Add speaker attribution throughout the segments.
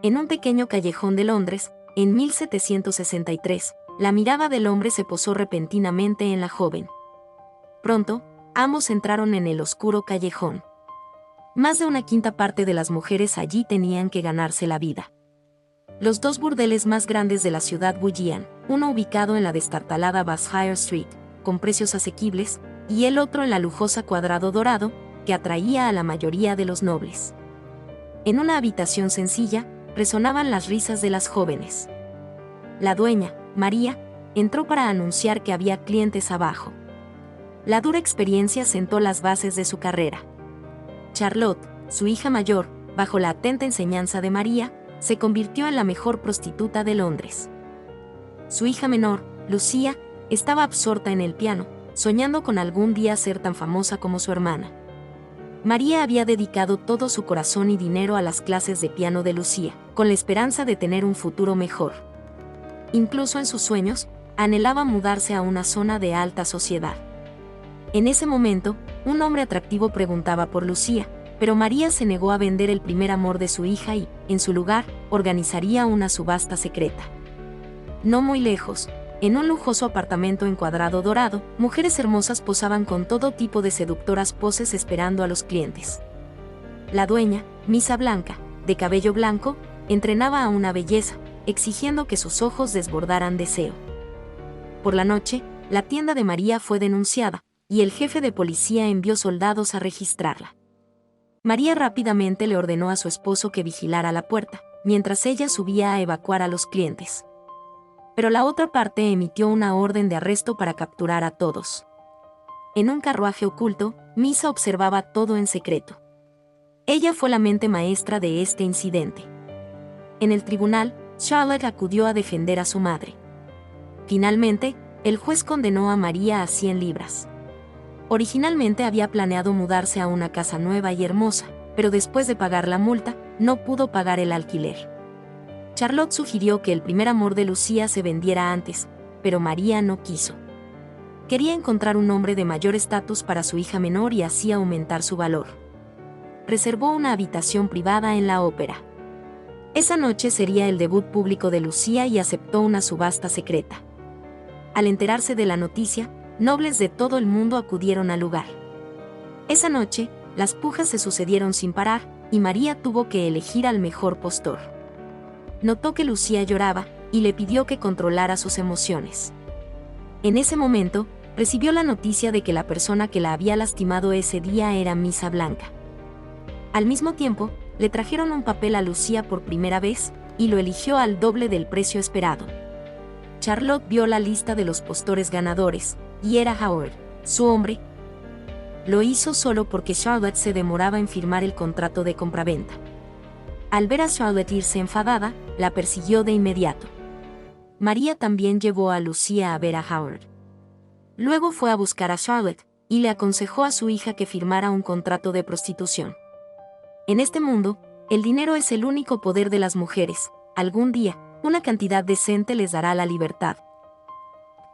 Speaker 1: En un pequeño callejón de Londres, en 1763, la mirada del hombre se posó repentinamente en la joven. Pronto, ambos entraron en el oscuro callejón. Más de una quinta parte de las mujeres allí tenían que ganarse la vida. Los dos burdeles más grandes de la ciudad bullían, uno ubicado en la destartalada Bassheyer Street, con precios asequibles, y el otro en la lujosa Cuadrado Dorado, que atraía a la mayoría de los nobles. En una habitación sencilla, resonaban las risas de las jóvenes. La dueña, María, entró para anunciar que había clientes abajo. La dura experiencia sentó las bases de su carrera. Charlotte, su hija mayor, bajo la atenta enseñanza de María, se convirtió en la mejor prostituta de Londres. Su hija menor, Lucía, estaba absorta en el piano, soñando con algún día ser tan famosa como su hermana. María había dedicado todo su corazón y dinero a las clases de piano de Lucía, con la esperanza de tener un futuro mejor. Incluso en sus sueños, anhelaba mudarse a una zona de alta sociedad. En ese momento, un hombre atractivo preguntaba por Lucía, pero María se negó a vender el primer amor de su hija y, en su lugar, organizaría una subasta secreta. No muy lejos, en un lujoso apartamento en Cuadrado Dorado, mujeres hermosas posaban con todo tipo de seductoras poses esperando a los clientes. La dueña, Misa Blanca, de cabello blanco, entrenaba a una belleza, exigiendo que sus ojos desbordaran deseo. Por la noche, la tienda de María fue denunciada, y el jefe de policía envió soldados a registrarla. María rápidamente le ordenó a su esposo que vigilara la puerta, mientras ella subía a evacuar a los clientes. Pero la otra parte emitió una orden de arresto para capturar a todos. En un carruaje oculto, Misa observaba todo en secreto. Ella fue la mente maestra de este incidente. En el tribunal, Charlotte acudió a defender a su madre. Finalmente, el juez condenó a María a 100 libras. Originalmente había planeado mudarse a una casa nueva y hermosa, pero después de pagar la multa, no pudo pagar el alquiler. Charlotte sugirió que el primer amor de Lucía se vendiera antes, pero María no quiso. Quería encontrar un hombre de mayor estatus para su hija menor y así aumentar su valor. Reservó una habitación privada en la ópera. Esa noche sería el debut público de Lucía y aceptó una subasta secreta. Al enterarse de la noticia, nobles de todo el mundo acudieron al lugar. Esa noche, las pujas se sucedieron sin parar, y María tuvo que elegir al mejor postor. Notó que Lucía lloraba, y le pidió que controlara sus emociones. En ese momento, recibió la noticia de que la persona que la había lastimado ese día era Misa Blanca. Al mismo tiempo, le trajeron un papel a Lucía por primera vez, y lo eligió al doble del precio esperado. Charlotte vio la lista de los postores ganadores, y era Howard, su hombre. Lo hizo solo porque Charlotte se demoraba en firmar el contrato de compraventa. Al ver a Charlotte irse enfadada, la persiguió de inmediato. María también llevó a Lucía a ver a Howard. Luego fue a buscar a Charlotte, y le aconsejó a su hija que firmara un contrato de prostitución. En este mundo, el dinero es el único poder de las mujeres. Algún día, una cantidad decente les dará la libertad.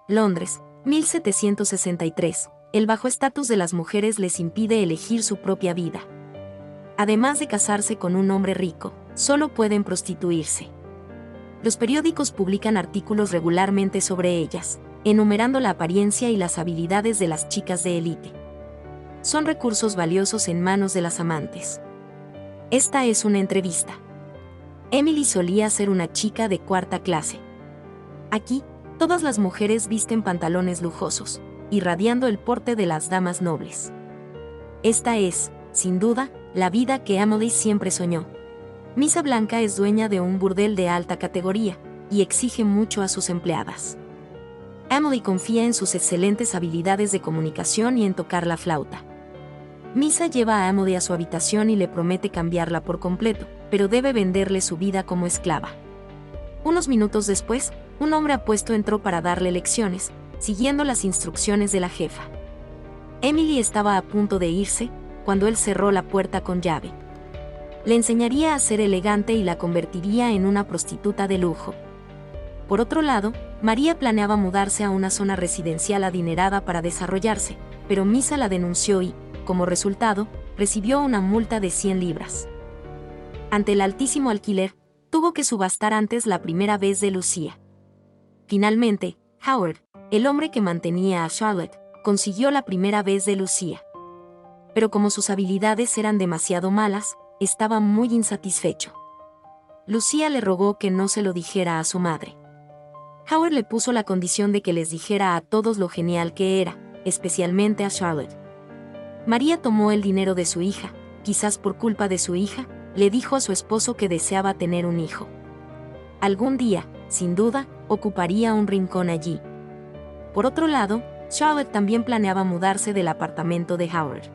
Speaker 1: Londres, 1763. El bajo estatus de las mujeres les impide elegir su propia vida. Además de casarse con un hombre rico, solo pueden prostituirse. Los periódicos publican artículos regularmente sobre ellas, enumerando la apariencia y las habilidades de las chicas de élite. Son recursos valiosos en manos de las amantes. Esta es una entrevista. Emily solía ser una chica de cuarta clase. Aquí, todas las mujeres visten pantalones lujosos, irradiando el porte de las damas nobles. Esta es, sin duda, la vida que Emily siempre soñó. Misa Blanca es dueña de un burdel de alta categoría, y exige mucho a sus empleadas. Emily confía en sus excelentes habilidades de comunicación y en tocar la flauta. Misa lleva a Emily a su habitación y le promete cambiarla por completo, pero debe venderle su vida como esclava. Unos minutos después, un hombre apuesto entró para darle lecciones, siguiendo las instrucciones de la jefa. Emily estaba a punto de irse, cuando él cerró la puerta con llave. Le enseñaría a ser elegante y la convertiría en una prostituta de lujo. Por otro lado, María planeaba mudarse a una zona residencial adinerada para desarrollarse, pero Misa la denunció y, como resultado, recibió una multa de 100 libras. Ante el altísimo alquiler, tuvo que subastar antes la primera vez de Lucía. Finalmente, Howard, el hombre que mantenía a Charlotte, consiguió la primera vez de Lucía. Pero como sus habilidades eran demasiado malas, estaba muy insatisfecho. Lucía le rogó que no se lo dijera a su madre. Howard le puso la condición de que les dijera a todos lo genial que era, especialmente a Charlotte. María tomó el dinero de su hija, quizás por culpa de su hija, le dijo a su esposo que deseaba tener un hijo. Algún día, sin duda, ocuparía un rincón allí. Por otro lado, Charlotte también planeaba mudarse del apartamento de Howard.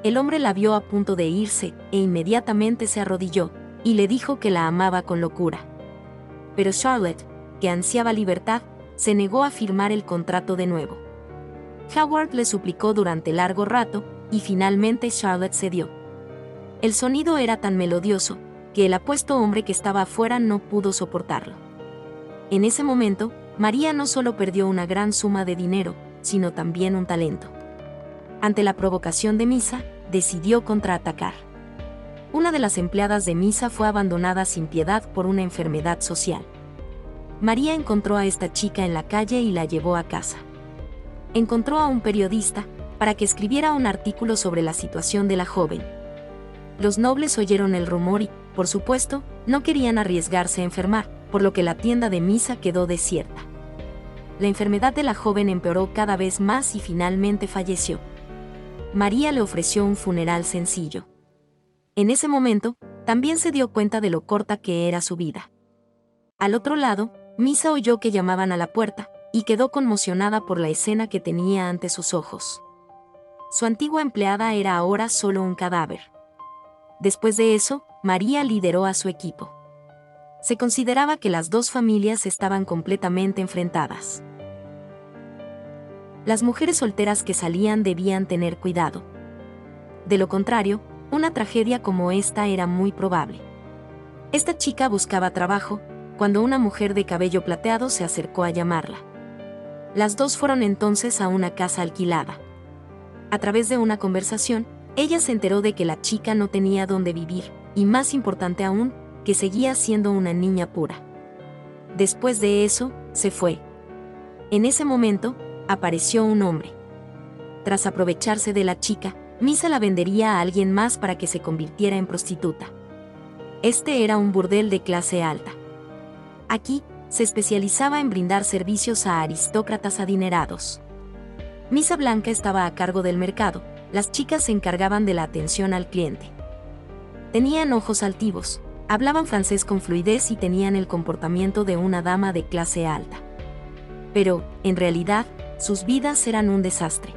Speaker 1: El hombre la vio a punto de irse, e inmediatamente se arrodilló, y le dijo que la amaba con locura. Pero Charlotte, que ansiaba libertad, se negó a firmar el contrato de nuevo. Howard le suplicó durante largo rato, y finalmente Charlotte cedió. El sonido era tan melodioso, que el apuesto hombre que estaba afuera no pudo soportarlo. En ese momento, María no solo perdió una gran suma de dinero, sino también un talento. Ante la provocación de Misa, decidió contraatacar. Una de las empleadas de Misa fue abandonada sin piedad por una enfermedad social. María encontró a esta chica en la calle y la llevó a casa. Encontró a un periodista para que escribiera un artículo sobre la situación de la joven. Los nobles oyeron el rumor y, por supuesto, no querían arriesgarse a enfermar, por lo que la tienda de Misa quedó desierta. La enfermedad de la joven empeoró cada vez más y finalmente falleció. María le ofreció un funeral sencillo. En ese momento, también se dio cuenta de lo corta que era su vida. Al otro lado, Misa oyó que llamaban a la puerta, y quedó conmocionada por la escena que tenía ante sus ojos. Su antigua empleada era ahora solo un cadáver. Después de eso, María lideró a su equipo. Se consideraba que las dos familias estaban completamente enfrentadas. Las mujeres solteras que salían debían tener cuidado. De lo contrario, una tragedia como esta era muy probable. Esta chica buscaba trabajo, cuando una mujer de cabello plateado se acercó a llamarla. Las dos fueron entonces a una casa alquilada. A través de una conversación, ella se enteró de que la chica no tenía dónde vivir, y más importante aún, que seguía siendo una niña pura. Después de eso, se fue. En ese momento, apareció un hombre. Tras aprovecharse de la chica, Misa la vendería a alguien más para que se convirtiera en prostituta. Este era un burdel de clase alta. Aquí, se especializaba en brindar servicios a aristócratas adinerados. Misa Blanca estaba a cargo del mercado, las chicas se encargaban de la atención al cliente. Tenían ojos altivos, hablaban francés con fluidez y tenían el comportamiento de una dama de clase alta. Pero, en realidad, sus vidas eran un desastre.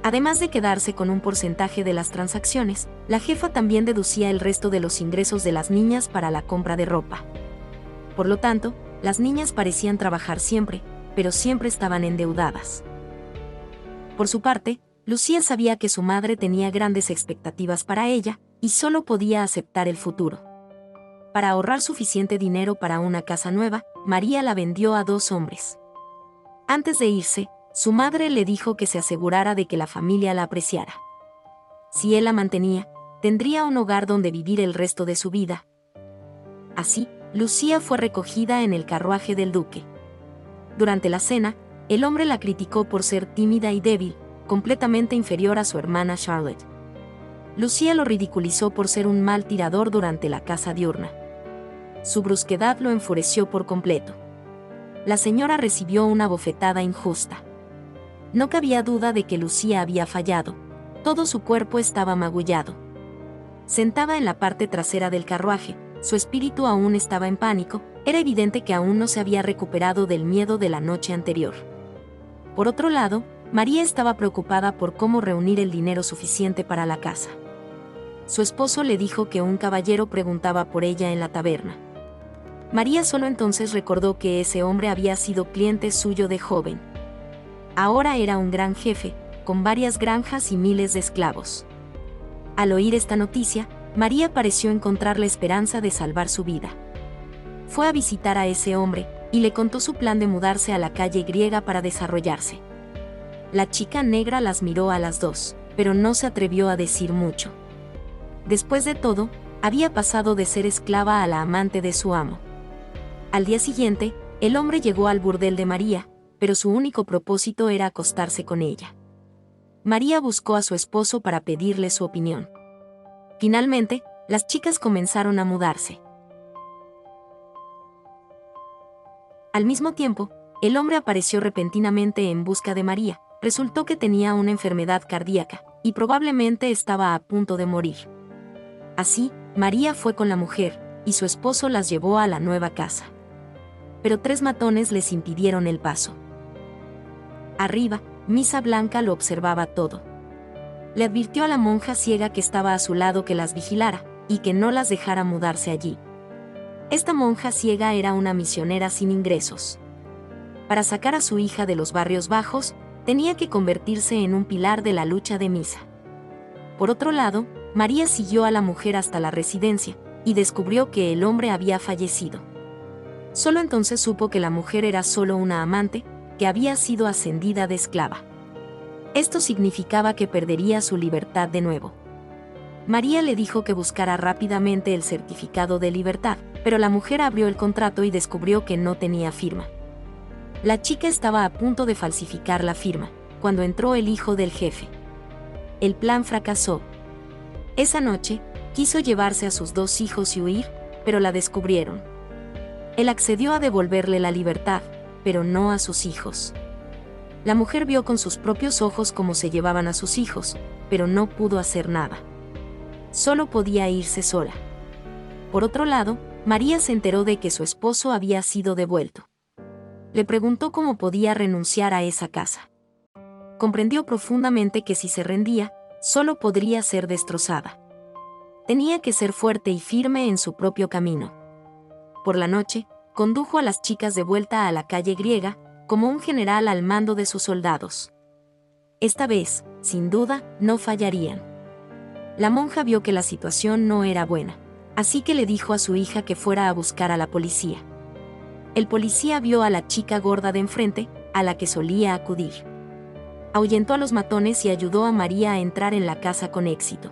Speaker 1: Además de quedarse con un porcentaje de las transacciones, la jefa también deducía el resto de los ingresos de las niñas para la compra de ropa. Por lo tanto, las niñas parecían trabajar siempre, pero siempre estaban endeudadas. Por su parte, Lucía sabía que su madre tenía grandes expectativas para ella, y solo podía aceptar el futuro. Para ahorrar suficiente dinero para una casa nueva, María la vendió a dos hombres. Antes de irse, su madre le dijo que se asegurara de que la familia la apreciara. Si él la mantenía, tendría un hogar donde vivir el resto de su vida. Así, Lucía fue recogida en el carruaje del duque. Durante la cena, el hombre la criticó por ser tímida y débil, completamente inferior a su hermana Charlotte. Lucía lo ridiculizó por ser un mal tirador durante la caza diurna. Su brusquedad lo enfureció por completo. La señora recibió una bofetada injusta. No cabía duda de que Lucía había fallado. Todo su cuerpo estaba magullado. Sentada en la parte trasera del carruaje, su espíritu aún estaba en pánico, era evidente que aún no se había recuperado del miedo de la noche anterior. Por otro lado, María estaba preocupada por cómo reunir el dinero suficiente para la casa. Su esposo le dijo que un caballero preguntaba por ella en la taberna. María solo entonces recordó que ese hombre había sido cliente suyo de joven. Ahora era un gran jefe, con varias granjas y miles de esclavos. Al oír esta noticia, María pareció encontrar la esperanza de salvar su vida. Fue a visitar a ese hombre, y le contó su plan de mudarse a la calle griega para desarrollarse. La chica negra las miró a las dos, pero no se atrevió a decir mucho. Después de todo, Había pasado de ser esclava a la amante de su amo. Al día siguiente, el hombre llegó al burdel de María, pero su único propósito era acostarse con ella. María buscó a su esposo para pedirle su opinión. Finalmente, las chicas comenzaron a mudarse. Al mismo tiempo, el hombre apareció repentinamente en busca de María. Resultó que tenía una enfermedad cardíaca, y probablemente estaba a punto de morir. Así, María fue con la mujer, y su esposo las llevó a la nueva casa. Pero 3 matones les impidieron el paso. Arriba, Misa Blanca lo observaba todo. Le advirtió a la monja ciega que estaba a su lado que las vigilara, y que no las dejara mudarse allí. Esta monja ciega era una misionera sin ingresos. Para sacar a su hija de los barrios bajos, tenía que convertirse en un pilar de la lucha de Misa. Por otro lado, María siguió a la mujer hasta la residencia, y descubrió que el hombre había fallecido. Solo entonces supo que la mujer era solo una amante, que había sido ascendida de esclava. Esto significaba que perdería su libertad de nuevo. María le dijo que buscara rápidamente el certificado de libertad, pero la mujer abrió el contrato y descubrió que no tenía firma. La chica estaba a punto de falsificar la firma, cuando entró el hijo del jefe. El plan fracasó. Esa noche, quiso llevarse a sus 2 hijos y huir, pero la descubrieron. Él accedió a devolverle la libertad, pero no a sus hijos. La mujer vio con sus propios ojos cómo se llevaban a sus hijos, pero no pudo hacer nada. Solo podía irse sola. Por otro lado, María se enteró de que su esposo había sido devuelto. Le preguntó cómo podía renunciar a esa casa. Comprendió profundamente que si se rendía, solo podría ser destrozada. Tenía que ser fuerte y firme en su propio camino. Por la noche, condujo a las chicas de vuelta a la calle griega, como un general al mando de sus soldados. Esta vez, sin duda, no fallarían. La monja vio que la situación no era buena, así que le dijo a su hija que fuera a buscar a la policía. El policía vio a la chica gorda de enfrente, a la que solía acudir. Ahuyentó a los matones y ayudó a María a entrar en la casa con éxito.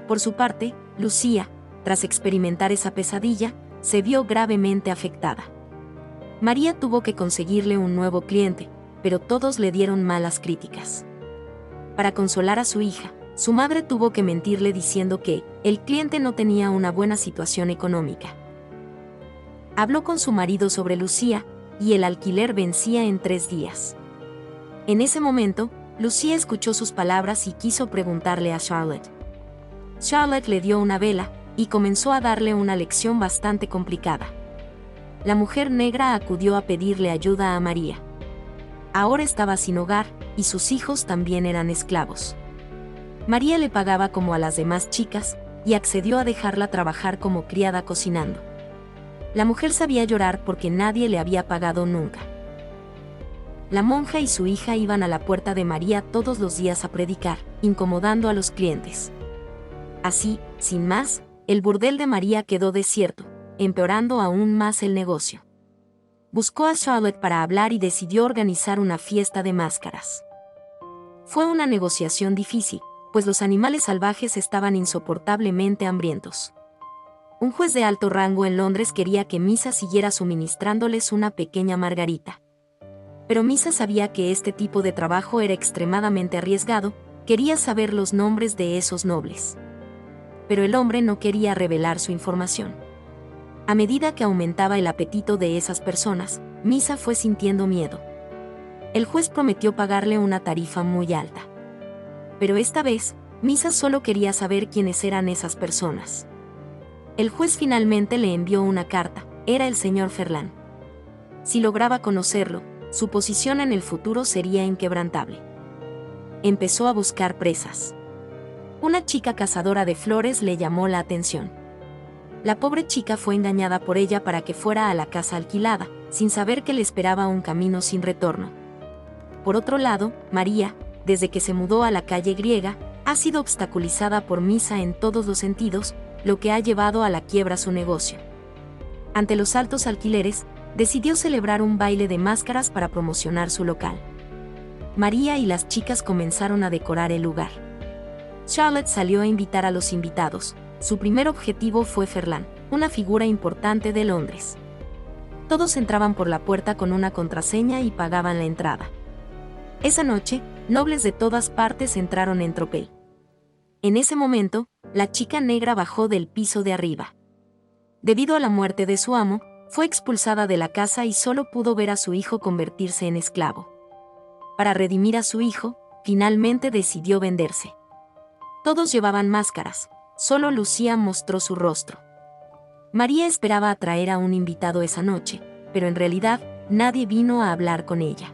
Speaker 1: Por su parte, Lucía, tras experimentar esa pesadilla, se vio gravemente afectada. María tuvo que conseguirle un nuevo cliente, pero todos le dieron malas críticas. Para consolar a su hija, su madre tuvo que mentirle diciendo que el cliente no tenía una buena situación económica. Habló con su marido sobre Lucía, y el alquiler vencía en 3 días. En ese momento, Lucía escuchó sus palabras y quiso preguntarle a Charlotte. Charlotte le dio una vela, y comenzó a darle una lección bastante complicada. La mujer negra acudió a pedirle ayuda a María. Ahora estaba sin hogar, y sus hijos también eran esclavos. María le pagaba como a las demás chicas, y accedió a dejarla trabajar como criada cocinando. La mujer sabía llorar porque nadie le había pagado nunca. La monja y su hija iban a la puerta de María todos los días a predicar, incomodando a los clientes. Así, sin más, el burdel de María quedó desierto, empeorando aún más el negocio. Buscó a Charlotte para hablar y decidió organizar una fiesta de máscaras. Fue una negociación difícil, pues los animales salvajes estaban insoportablemente hambrientos. Un juez de alto rango en Londres quería que Misa siguiera suministrándoles una pequeña margarita. Pero Misa sabía que este tipo de trabajo era extremadamente arriesgado, quería saber los nombres de esos nobles. Pero el hombre no quería revelar su información. A medida que aumentaba el apetito de esas personas, Misa fue sintiendo miedo. El juez prometió pagarle una tarifa muy alta. Pero esta vez, Misa solo quería saber quiénes eran esas personas. El juez finalmente le envió una carta, era el señor Ferland. Si lograba conocerlo, su posición en el futuro sería inquebrantable. Empezó a buscar presas. Una chica cazadora de flores le llamó la atención. La pobre chica fue engañada por ella para que fuera a la casa alquilada, sin saber que le esperaba un camino sin retorno. Por otro lado, María, desde que se mudó a la calle griega, ha sido obstaculizada por Misa en todos los sentidos, lo que ha llevado a la quiebra su negocio. Ante los altos alquileres, decidió celebrar un baile de máscaras para promocionar su local. María y las chicas comenzaron a decorar el lugar. Charlotte salió a invitar a los invitados, Su primer objetivo fue Ferland, una figura importante de Londres. Todos entraban por la puerta con una contraseña y pagaban la entrada. Esa noche, nobles de todas partes entraron en tropel. En ese momento, la chica negra bajó del piso de arriba. Debido a la muerte de su amo, fue expulsada de la casa y solo pudo ver a su hijo convertirse en esclavo. Para redimir a su hijo, finalmente decidió venderse. Todos llevaban máscaras, solo Lucía mostró su rostro. María esperaba atraer a un invitado esa noche, pero en realidad, nadie vino a hablar con ella.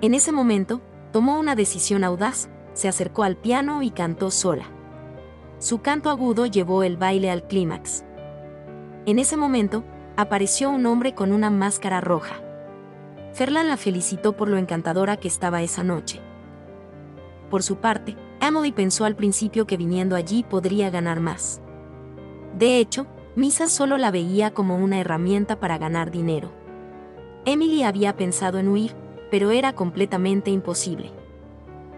Speaker 1: En ese momento, tomó una decisión audaz, se acercó al piano y cantó sola. Su canto agudo llevó el baile al clímax. En ese momento, apareció un hombre con una máscara roja. Ferland la felicitó por lo encantadora que estaba esa noche. Por su parte, Emily pensó al principio que viniendo allí podría ganar más. De hecho, Misa solo la veía como una herramienta para ganar dinero. Emily había pensado en huir, pero era completamente imposible.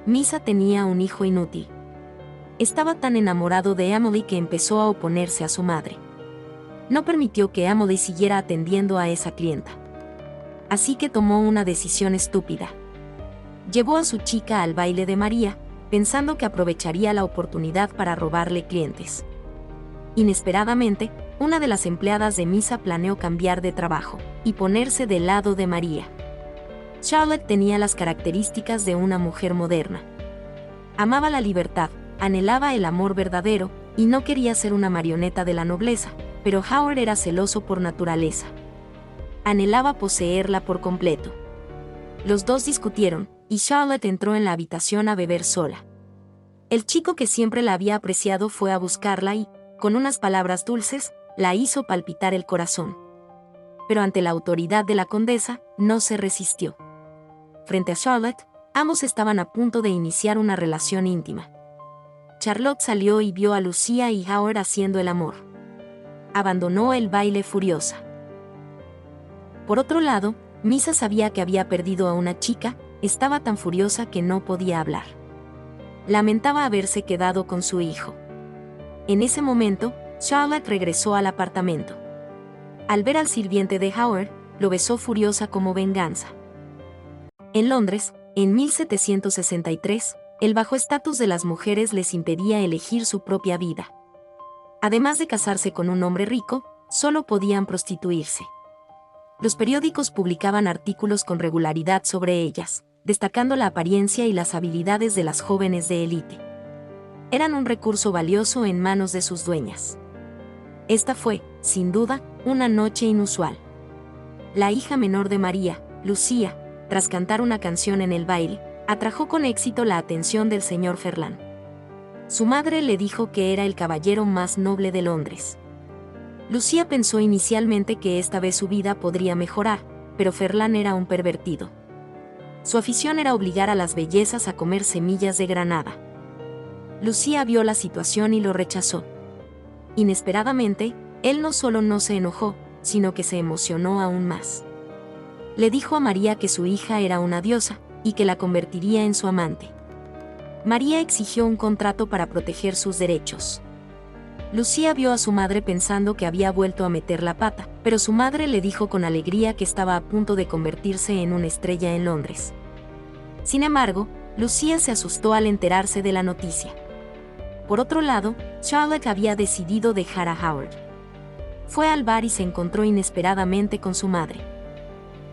Speaker 1: Misa tenía un hijo inútil. Estaba tan enamorado de Emily que empezó a oponerse a su madre. No permitió que Emily siguiera atendiendo a esa clienta. Así que tomó una decisión estúpida. Llevó a su chica al baile de María, pensando que aprovecharía la oportunidad para robarle clientes. Inesperadamente, una de las empleadas de Misa planeó cambiar de trabajo y ponerse del lado de María. Charlotte tenía las características de una mujer moderna. Amaba la libertad, anhelaba el amor verdadero, y no quería ser una marioneta de la nobleza, pero Howard era celoso por naturaleza. Anhelaba poseerla por completo. Los dos discutieron, y Charlotte entró en la habitación a beber sola. El chico que siempre la había apreciado fue a buscarla y, con unas palabras dulces, la hizo palpitar el corazón. Pero ante la autoridad de la condesa, no se resistió. Frente a Charlotte, ambos estaban a punto de iniciar una relación íntima. Charlotte salió y vio a Lucía y Howard haciendo el amor. Abandonó el baile furiosa. Por otro lado, Misa sabía que había perdido a una chica, estaba tan furiosa que no podía hablar. Lamentaba haberse quedado con su hijo. En ese momento, Charlotte regresó al apartamento. Al ver al sirviente de Howard, lo besó furiosa como venganza. En Londres, en 1763, el bajo estatus de las mujeres les impedía elegir su propia vida. Además de casarse con un hombre rico, solo podían prostituirse. Los periódicos publicaban artículos con regularidad sobre ellas, destacando la apariencia y las habilidades de las jóvenes de élite. Eran un recurso valioso en manos de sus dueñas. Esta fue, sin duda, una noche inusual. La hija menor de María, Lucía, tras cantar una canción en el baile, atrajo con éxito la atención del señor Ferland. Su madre le dijo que era el caballero más noble de Londres. Lucía pensó inicialmente que esta vez su vida podría mejorar, pero Ferland era un pervertido. Su afición era obligar a las bellezas a comer semillas de granada. Lucía vio la situación y lo rechazó. Inesperadamente, él no solo no se enojó, sino que se emocionó aún más. Le dijo a María que su hija era una diosa, y que la convertiría en su amante. María exigió un contrato para proteger sus derechos. Lucía vio a su madre pensando que había vuelto a meter la pata, pero su madre le dijo con alegría que estaba a punto de convertirse en una estrella en Londres. Sin embargo, Lucía se asustó al enterarse de la noticia. Por otro lado, Charlotte había decidido dejar a Howard. Fue al bar y se encontró inesperadamente con su madre.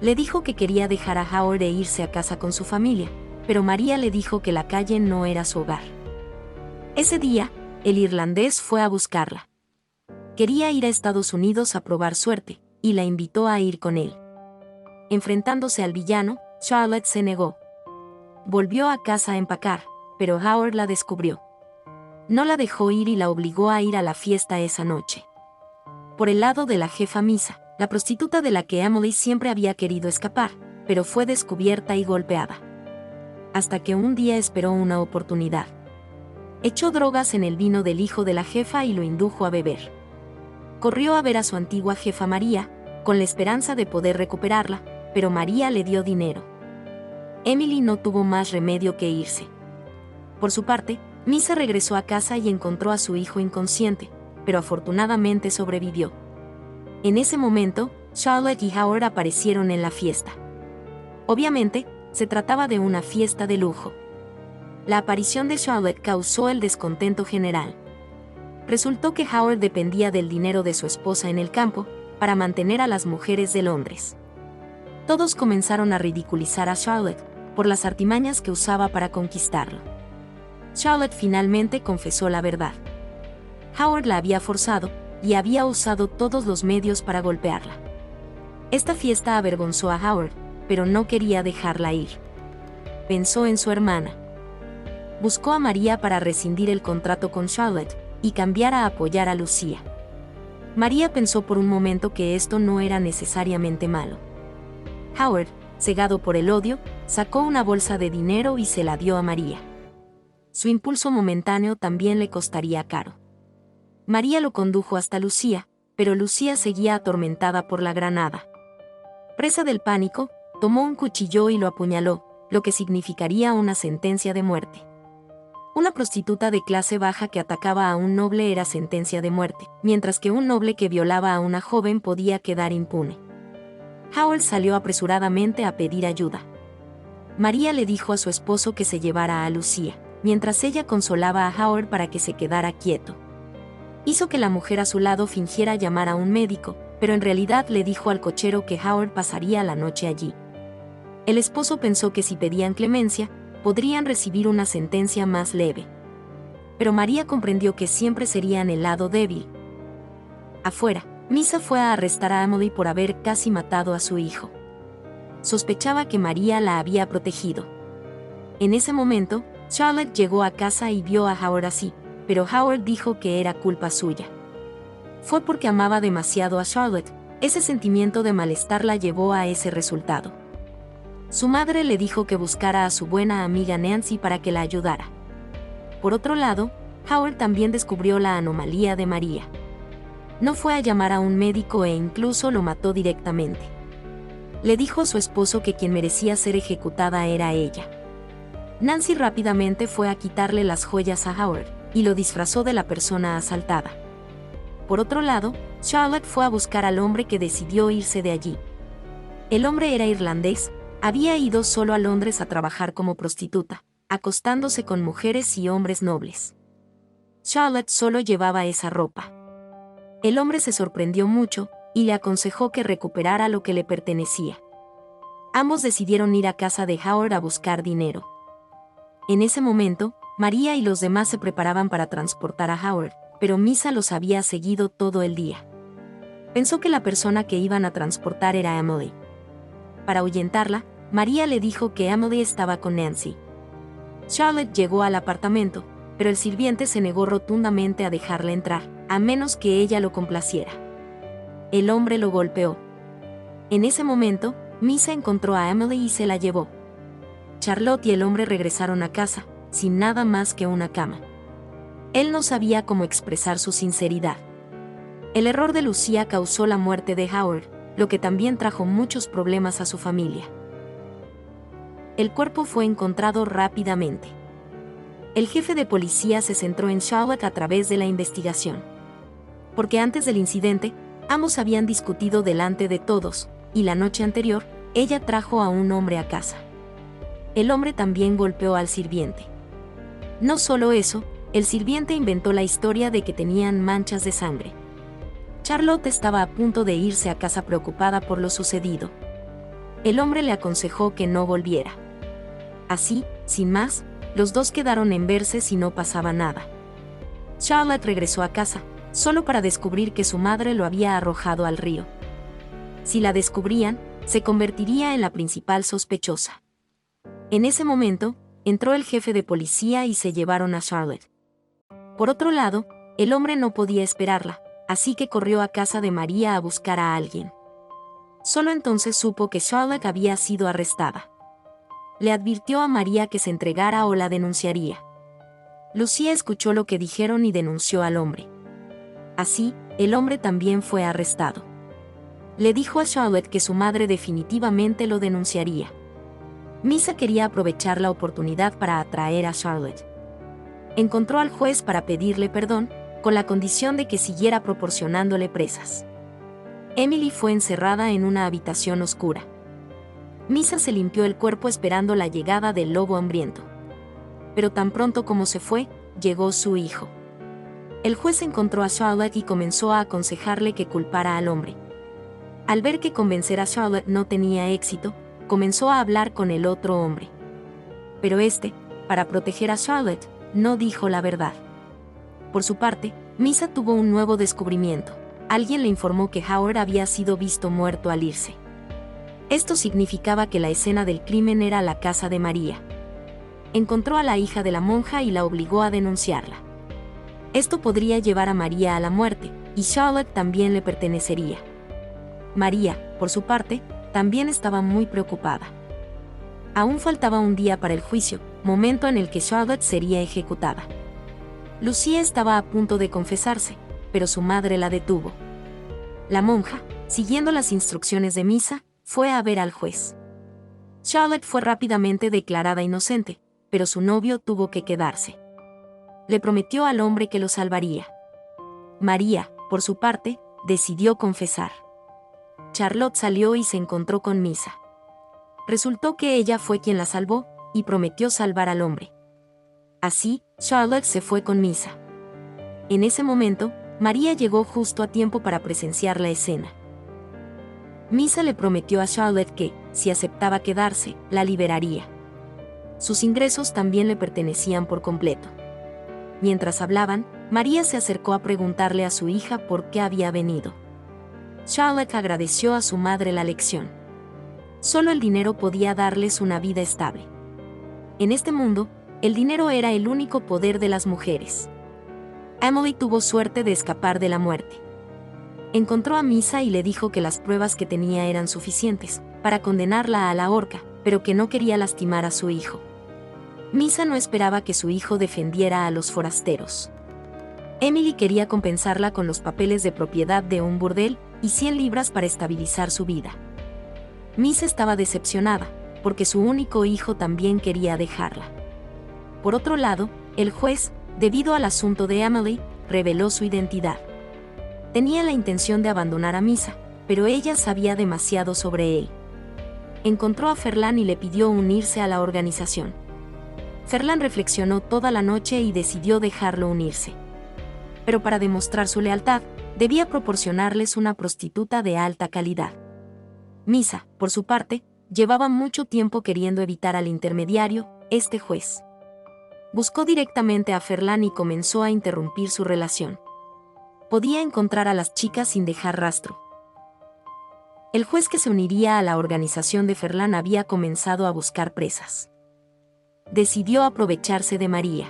Speaker 1: Le dijo que quería dejar a Howard e irse a casa con su familia, pero María le dijo que la calle no era su hogar. Ese día, el irlandés fue a buscarla. Quería ir a Estados Unidos a probar suerte, y la invitó a ir con él. Enfrentándose al villano, Charlotte se negó. Volvió a casa a empacar, pero Howard la descubrió. No la dejó ir y la obligó a ir a la fiesta esa noche. Por el lado de la jefa Misa, la prostituta de la que Emily siempre había querido escapar, pero fue descubierta y golpeada. Hasta que un día esperó una oportunidad. Echó drogas en el vino del hijo de la jefa y lo indujo a beber. Corrió a ver a su antigua jefa María, con la esperanza de poder recuperarla, pero María le dio dinero. Emily no tuvo más remedio que irse. Por su parte, Misa regresó a casa y encontró a su hijo inconsciente, pero afortunadamente sobrevivió. En ese momento, Charlotte y Howard aparecieron en la fiesta. Obviamente, se trataba de una fiesta de lujo. La aparición de Charlotte causó el descontento general. Resultó que Howard dependía del dinero de su esposa en el campo para mantener a las mujeres de Londres. Todos comenzaron a ridiculizar a Charlotte por las artimañas que usaba para conquistarlo. Charlotte finalmente confesó la verdad. Howard la había forzado y había usado todos los medios para golpearla. Esta fiesta avergonzó a Howard, pero no quería dejarla ir. Pensó en su hermana. Buscó a María para rescindir el contrato con Charlotte y cambiar a apoyar a Lucía. María pensó por un momento que esto no era necesariamente malo. Howard, cegado por el odio, sacó una bolsa de dinero y se la dio a María. Su impulso momentáneo también le costaría caro. María lo condujo hasta Lucía, pero Lucía seguía atormentada por la granada. Presa del pánico, tomó un cuchillo y lo apuñaló, lo que significaría una sentencia de muerte. Una prostituta de clase baja que atacaba a un noble era sentencia de muerte, mientras que un noble que violaba a una joven podía quedar impune. Howard salió apresuradamente a pedir ayuda. María le dijo a su esposo que se llevara a Lucía, mientras ella consolaba a Howard para que se quedara quieto. Hizo que la mujer a su lado fingiera llamar a un médico, pero en realidad le dijo al cochero que Howard pasaría la noche allí. El esposo pensó que si pedían clemencia, podrían recibir una sentencia más leve. Pero María comprendió que siempre serían el lado débil. Afuera, Misa fue a arrestar a Emily por haber casi matado a su hijo. Sospechaba que María la había protegido. En ese momento, Charlotte llegó a casa y vio a Howard así, pero Howard dijo que era culpa suya. Fue porque amaba demasiado a Charlotte, ese sentimiento de malestar la llevó a ese resultado. Su madre le dijo que buscara a su buena amiga Nancy para que la ayudara. Por otro lado, Howard también descubrió la anomalía de María. No fue a llamar a un médico e incluso lo mató directamente. Le dijo a su esposo que quien merecía ser ejecutada era ella. Nancy rápidamente fue a quitarle las joyas a Howard y lo disfrazó de la persona asaltada. Por otro lado, Charlotte fue a buscar al hombre que decidió irse de allí. El hombre era irlandés, había ido solo a Londres a trabajar como prostituta, acostándose con mujeres y hombres nobles. Charlotte solo llevaba esa ropa. El hombre se sorprendió mucho y le aconsejó que recuperara lo que le pertenecía. Ambos decidieron ir a casa de Howard a buscar dinero. En ese momento, María y los demás se preparaban para transportar a Howard, pero Misa los había seguido todo el día. Pensó que la persona que iban a transportar era Emily. Para ahuyentarla, María le dijo que Emily estaba con Nancy. Charlotte llegó al apartamento, pero el sirviente se negó rotundamente a dejarla entrar, a menos que ella lo complaciera. El hombre lo golpeó. En ese momento, Misa encontró a Emily y se la llevó. Charlotte y el hombre regresaron a casa, sin nada más que una cama. Él no sabía cómo expresar su sinceridad. El error de Lucía causó la muerte de Howard, lo que también trajo muchos problemas a su familia. El cuerpo fue encontrado rápidamente. El jefe de policía se centró en Charlotte a través de la investigación. Porque antes del incidente, ambos habían discutido delante de todos, y la noche anterior, ella trajo a un hombre a casa. El hombre también golpeó al sirviente. No solo eso, el sirviente inventó la historia de que tenían manchas de sangre. Charlotte estaba a punto de irse a casa preocupada por lo sucedido. El hombre le aconsejó que no volviera. Así, sin más, los dos quedaron en verse si no pasaba nada. Charlotte regresó a casa, solo para descubrir que su madre lo había arrojado al río. Si la descubrían, se convertiría en la principal sospechosa. En ese momento, entró el jefe de policía y se llevaron a Charlotte. Por otro lado, el hombre no podía esperarla, así que corrió a casa de María a buscar a alguien. Solo entonces supo que Charlotte había sido arrestada. Le advirtió a María que se entregara o la denunciaría. Lucía escuchó lo que dijeron y denunció al hombre. Así, el hombre también fue arrestado. Le dijo a Charlotte que su madre definitivamente lo denunciaría. Misa quería aprovechar la oportunidad para atraer a Charlotte. Encontró al juez para pedirle perdón, con la condición de que siguiera proporcionándole presas. Emily fue encerrada en una habitación oscura. Misa se limpió el cuerpo esperando la llegada del lobo hambriento. Pero tan pronto como se fue, llegó su hijo. El juez encontró a Charlotte y comenzó a aconsejarle que culpara al hombre. Al ver que convencer a Charlotte no tenía éxito, comenzó a hablar con el otro hombre. Pero para proteger a Charlotte, no dijo la verdad. Por su parte, Misa tuvo un nuevo descubrimiento. Alguien le informó que Howard había sido visto muerto al irse. Esto significaba que la escena del crimen era la casa de María. Encontró a la hija de la monja y la obligó a denunciarla. Esto podría llevar a María a la muerte, y Charlotte también le pertenecería. María, por su parte, también estaba muy preocupada. Aún faltaba un día para el juicio, momento en el que Charlotte sería ejecutada. Lucía estaba a punto de confesarse, pero su madre la detuvo. La monja, siguiendo las instrucciones de Misa, fue a ver al juez. Charlotte fue rápidamente declarada inocente, pero su novio tuvo que quedarse. Le prometió al hombre que lo salvaría. María, por su parte, decidió confesar. Charlotte salió y se encontró con Misa. Resultó que ella fue quien la salvó, y prometió salvar al hombre. Así, Charlotte se fue con Misa. En ese momento, María llegó justo a tiempo para presenciar la escena. Misa le prometió a Charlotte que, si aceptaba quedarse, la liberaría. Sus ingresos también le pertenecían por completo. Mientras hablaban, María se acercó a preguntarle a su hija por qué había venido. Charlotte agradeció a su madre la lección. Solo el dinero podía darles una vida estable. En este mundo, el dinero era el único poder de las mujeres. Emily tuvo suerte de escapar de la muerte. Encontró a Misa y le dijo que las pruebas que tenía eran suficientes para condenarla a la horca, pero que no quería lastimar a su hijo. Misa no esperaba que su hijo defendiera a los forasteros. Emily quería compensarla con los papeles de propiedad de un burdel y 100 libras para estabilizar su vida. Misa estaba decepcionada, porque su único hijo también quería dejarla. Por otro lado, el juez, debido al asunto de Emily, reveló su identidad. Tenía la intención de abandonar a Misa, pero ella sabía demasiado sobre él. Encontró a Ferland y le pidió unirse a la organización. Ferland reflexionó toda la noche y decidió dejarlo unirse. Pero para demostrar su lealtad, debía proporcionarles una prostituta de alta calidad. Misa, por su parte, llevaba mucho tiempo queriendo evitar al intermediario, este juez. Buscó directamente a Ferland y comenzó a interrumpir su relación. Podía encontrar a las chicas sin dejar rastro. El juez que se uniría a la organización de Ferland había comenzado a buscar presas. Decidió aprovecharse de María.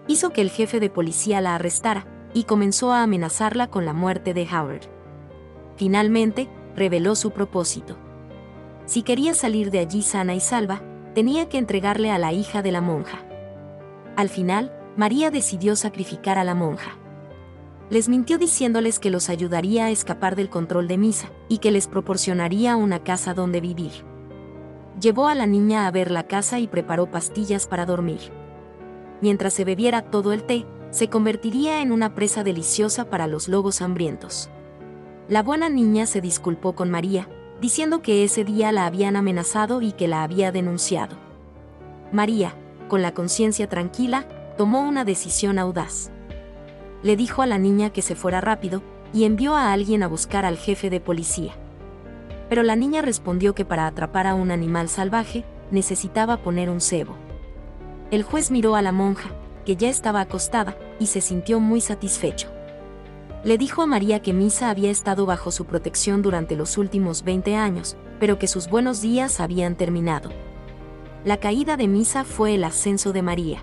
Speaker 1: Hizo que el jefe de policía la arrestara, y comenzó a amenazarla con la muerte de Howard. Finalmente, reveló su propósito. Si quería salir de allí sana y salva, tenía que entregarle a la hija de la monja. Al final, María decidió sacrificar a la monja. Les mintió diciéndoles que los ayudaría a escapar del control de Misa, y que les proporcionaría una casa donde vivir. Llevó a la niña a ver la casa y preparó pastillas para dormir. Mientras se bebiera todo el té, se convertiría en una presa deliciosa para los lobos hambrientos. La buena niña se disculpó con María, diciendo que ese día la habían amenazado y que la había denunciado. María, con la conciencia tranquila, tomó una decisión audaz. Le dijo a la niña que se fuera rápido, y envió a alguien a buscar al jefe de policía. Pero la niña respondió que para atrapar a un animal salvaje, necesitaba poner un cebo. El juez miró a la monja, que ya estaba acostada, y se sintió muy satisfecho. Le dijo a María que Misa había estado bajo su protección durante los últimos 20 años, pero que sus buenos días habían terminado. La caída de Misa fue el ascenso de María.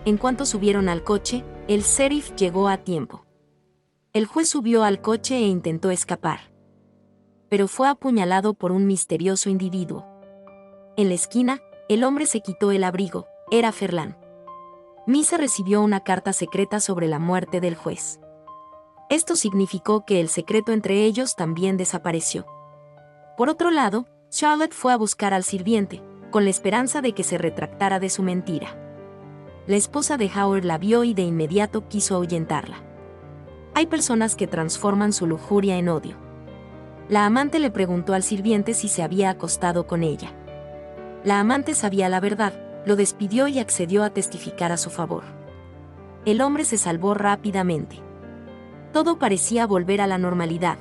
Speaker 1: En cuanto subieron al coche, el sheriff llegó a tiempo. El juez subió al coche e intentó escapar. Pero fue apuñalado por un misterioso individuo. En la esquina, el hombre se quitó el abrigo, era Ferland. Misa recibió una carta secreta sobre la muerte del juez. Esto significó que el secreto entre ellos también desapareció. Por otro lado, Charlotte fue a buscar al sirviente, con la esperanza de que se retractara de su mentira. La esposa de Howard la vio y de inmediato quiso ahuyentarla. Hay personas que transforman su lujuria en odio. La amante le preguntó al sirviente si se había acostado con ella. La amante sabía la verdad, lo despidió y accedió a testificar a su favor. El hombre se salvó rápidamente. Todo parecía volver a la normalidad.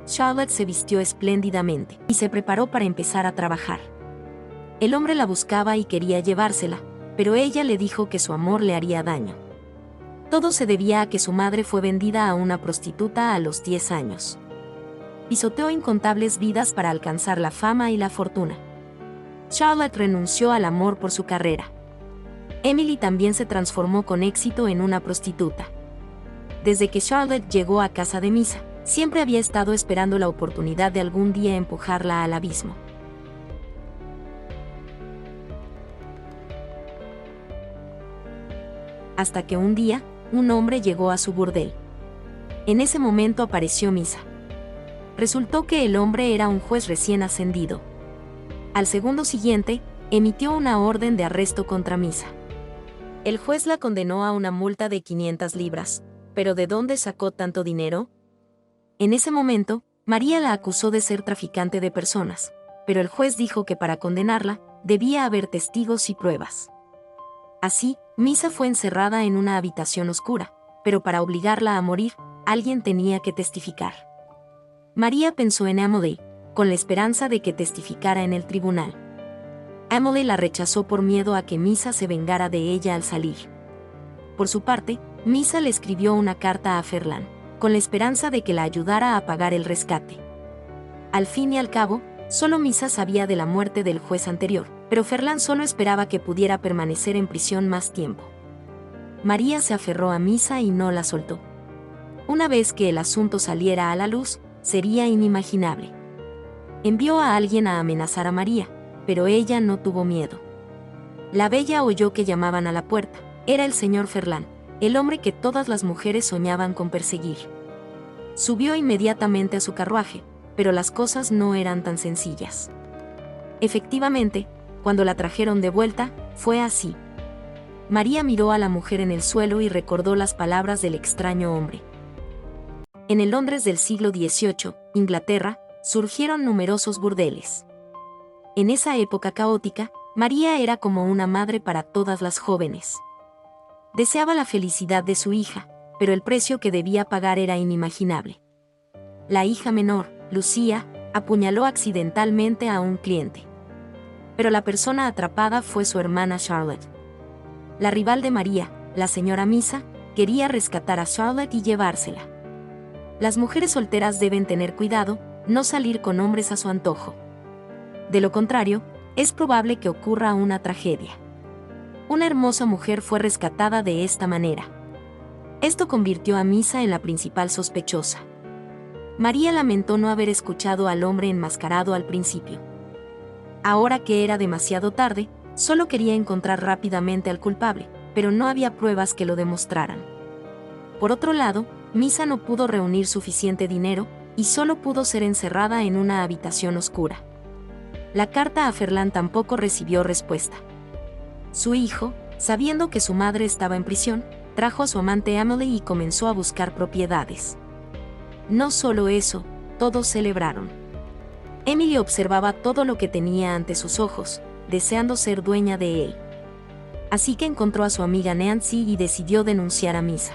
Speaker 1: Charlotte se vistió espléndidamente y se preparó para empezar a trabajar. El hombre la buscaba y quería llevársela, pero ella le dijo que su amor le haría daño. Todo se debía a que su madre fue vendida a una prostituta a los 10 años. Pisoteó incontables vidas para alcanzar la fama y la fortuna. Charlotte renunció al amor por su carrera. Emily también se transformó con éxito en una prostituta. Desde que Charlotte llegó a casa de Misa, siempre había estado esperando la oportunidad de algún día empujarla al abismo. Hasta que un día, un hombre llegó a su burdel. En ese momento apareció Misa. Resultó que el hombre era un juez recién ascendido. Al segundo siguiente, emitió una orden de arresto contra Misa. El juez la condenó a una multa de 500 libras. ¿Pero de dónde sacó tanto dinero? En ese momento, María la acusó de ser traficante de personas, pero el juez dijo que para condenarla, debía haber testigos y pruebas. Así, Misa fue encerrada en una habitación oscura, pero para obligarla a morir, alguien tenía que testificar. María pensó en Emily, con la esperanza de que testificara en el tribunal. Emily la rechazó por miedo a que Misa se vengara de ella al salir. Por su parte, Misa le escribió una carta a Ferland, con la esperanza de que la ayudara a pagar el rescate. Al fin y al cabo, solo Misa sabía de la muerte del juez anterior, pero Ferland solo esperaba que pudiera permanecer en prisión más tiempo. María se aferró a Misa y no la soltó. Una vez que el asunto saliera a la luz, sería inimaginable. Envió a alguien a amenazar a María, pero ella no tuvo miedo. La bella oyó que llamaban a la puerta. Era el señor Ferland, el hombre que todas las mujeres soñaban con perseguir. Subió inmediatamente a su carruaje, pero las cosas no eran tan sencillas. Efectivamente, cuando la trajeron de vuelta, fue así. María miró a la mujer en el suelo y recordó las palabras del extraño hombre. En el Londres del siglo XVIII, Inglaterra, surgieron numerosos burdeles. En esa época caótica, María era como una madre para todas las jóvenes. Deseaba la felicidad de su hija, pero el precio que debía pagar era inimaginable. La hija menor, Lucía, apuñaló accidentalmente a un cliente. Pero la persona atrapada fue su hermana Charlotte. La rival de María, la señora Misa, quería rescatar a Charlotte y llevársela. Las mujeres solteras deben tener cuidado, no salir con hombres a su antojo. De lo contrario, es probable que ocurra una tragedia. Una hermosa mujer fue rescatada de esta manera. Esto convirtió a Misa en la principal sospechosa. María lamentó no haber escuchado al hombre enmascarado al principio. Ahora que era demasiado tarde, solo quería encontrar rápidamente al culpable, pero no había pruebas que lo demostraran. Por otro lado, Misa no pudo reunir suficiente dinero, y solo pudo ser encerrada en una habitación oscura. La carta a Ferland tampoco recibió respuesta. Su hijo, sabiendo que su madre estaba en prisión, trajo a su amante Emily y comenzó a buscar propiedades. No solo eso, todos celebraron. Emily observaba todo lo que tenía ante sus ojos, deseando ser dueña de él. Así que encontró a su amiga Nancy y decidió denunciar a Misa.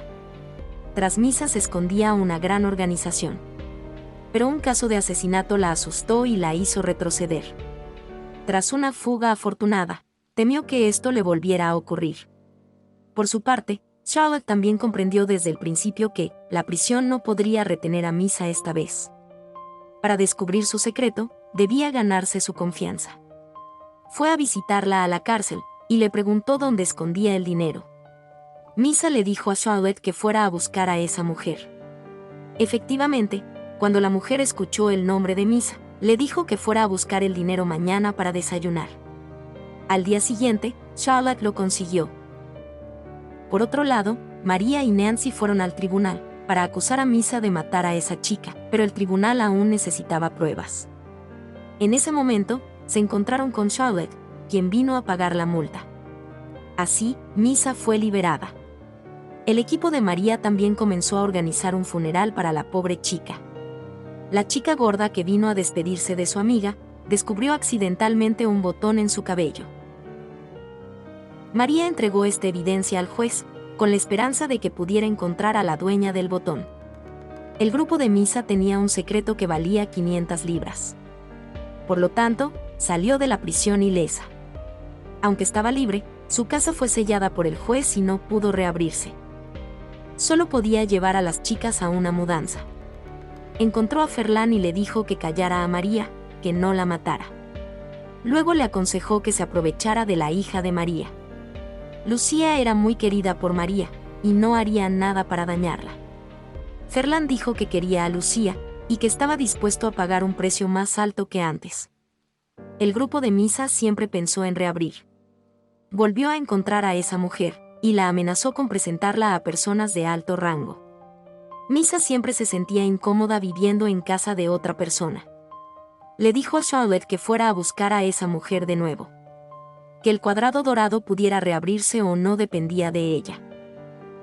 Speaker 1: Tras Misa se escondía una gran organización. Pero un caso de asesinato la asustó y la hizo retroceder. Tras una fuga afortunada, temió que esto le volviera a ocurrir. Por su parte, Charlotte también comprendió desde el principio que la prisión no podría retener a Misa esta vez. Para descubrir su secreto, debía ganarse su confianza. Fue a visitarla a la cárcel, y le preguntó dónde escondía el dinero. Misa le dijo a Charlotte que fuera a buscar a esa mujer. Efectivamente, cuando la mujer escuchó el nombre de Misa, le dijo que fuera a buscar el dinero mañana para desayunar. Al día siguiente, Charlotte lo consiguió. Por otro lado, María y Nancy fueron al tribunal para acusar a Misa de matar a esa chica, pero el tribunal aún necesitaba pruebas. En ese momento, se encontraron con Charlotte, quien vino a pagar la multa. Así, Misa fue liberada. El equipo de María también comenzó a organizar un funeral para la pobre chica. La chica gorda que vino a despedirse de su amiga, descubrió accidentalmente un botón en su cabello. María entregó esta evidencia al juez, con la esperanza de que pudiera encontrar a la dueña del botón. El grupo de Misa tenía un secreto que valía 500 libras. Por lo tanto, salió de la prisión ilesa. Aunque estaba libre, su casa fue sellada por el juez y no pudo reabrirse. Solo podía llevar a las chicas a una mudanza. Encontró a Ferlán y le dijo que callara a María, que no la matara. Luego le aconsejó que se aprovechara de la hija de María. Lucía era muy querida por María, y no haría nada para dañarla. Ferlán dijo que quería a Lucía, y que estaba dispuesto a pagar un precio más alto que antes. El grupo de Misa siempre pensó en reabrir. Volvió a encontrar a esa mujer, y la amenazó con presentarla a personas de alto rango. Misa siempre se sentía incómoda viviendo en casa de otra persona. Le dijo a Charlotte que fuera a buscar a esa mujer de nuevo. Que el cuadrado dorado pudiera reabrirse o no dependía de ella.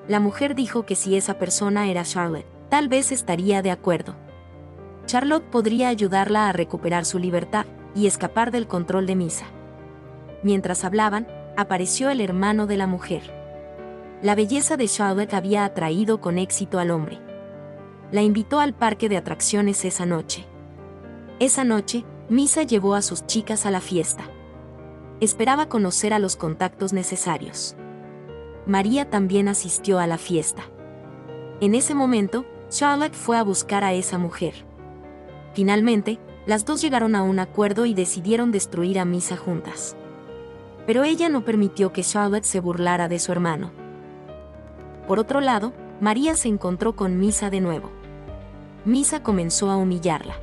Speaker 1: La mujer dijo que si esa persona era Charlotte, tal vez estaría de acuerdo. Charlotte podría ayudarla a recuperar su libertad y escapar del control de Misa. Mientras hablaban, apareció el hermano de la mujer. La belleza de Charlotte había atraído con éxito al hombre. La invitó al parque de atracciones esa noche. Esa noche, Misa llevó a sus chicas a la fiesta. Esperaba conocer a los contactos necesarios. María también asistió a la fiesta. En ese momento, Charlotte fue a buscar a esa mujer. Finalmente, las dos llegaron a un acuerdo y decidieron destruir a Misa juntas. Pero ella no permitió que Charlotte se burlara de su hermano. Por otro lado, María se encontró con Misa de nuevo. Misa comenzó a humillarla.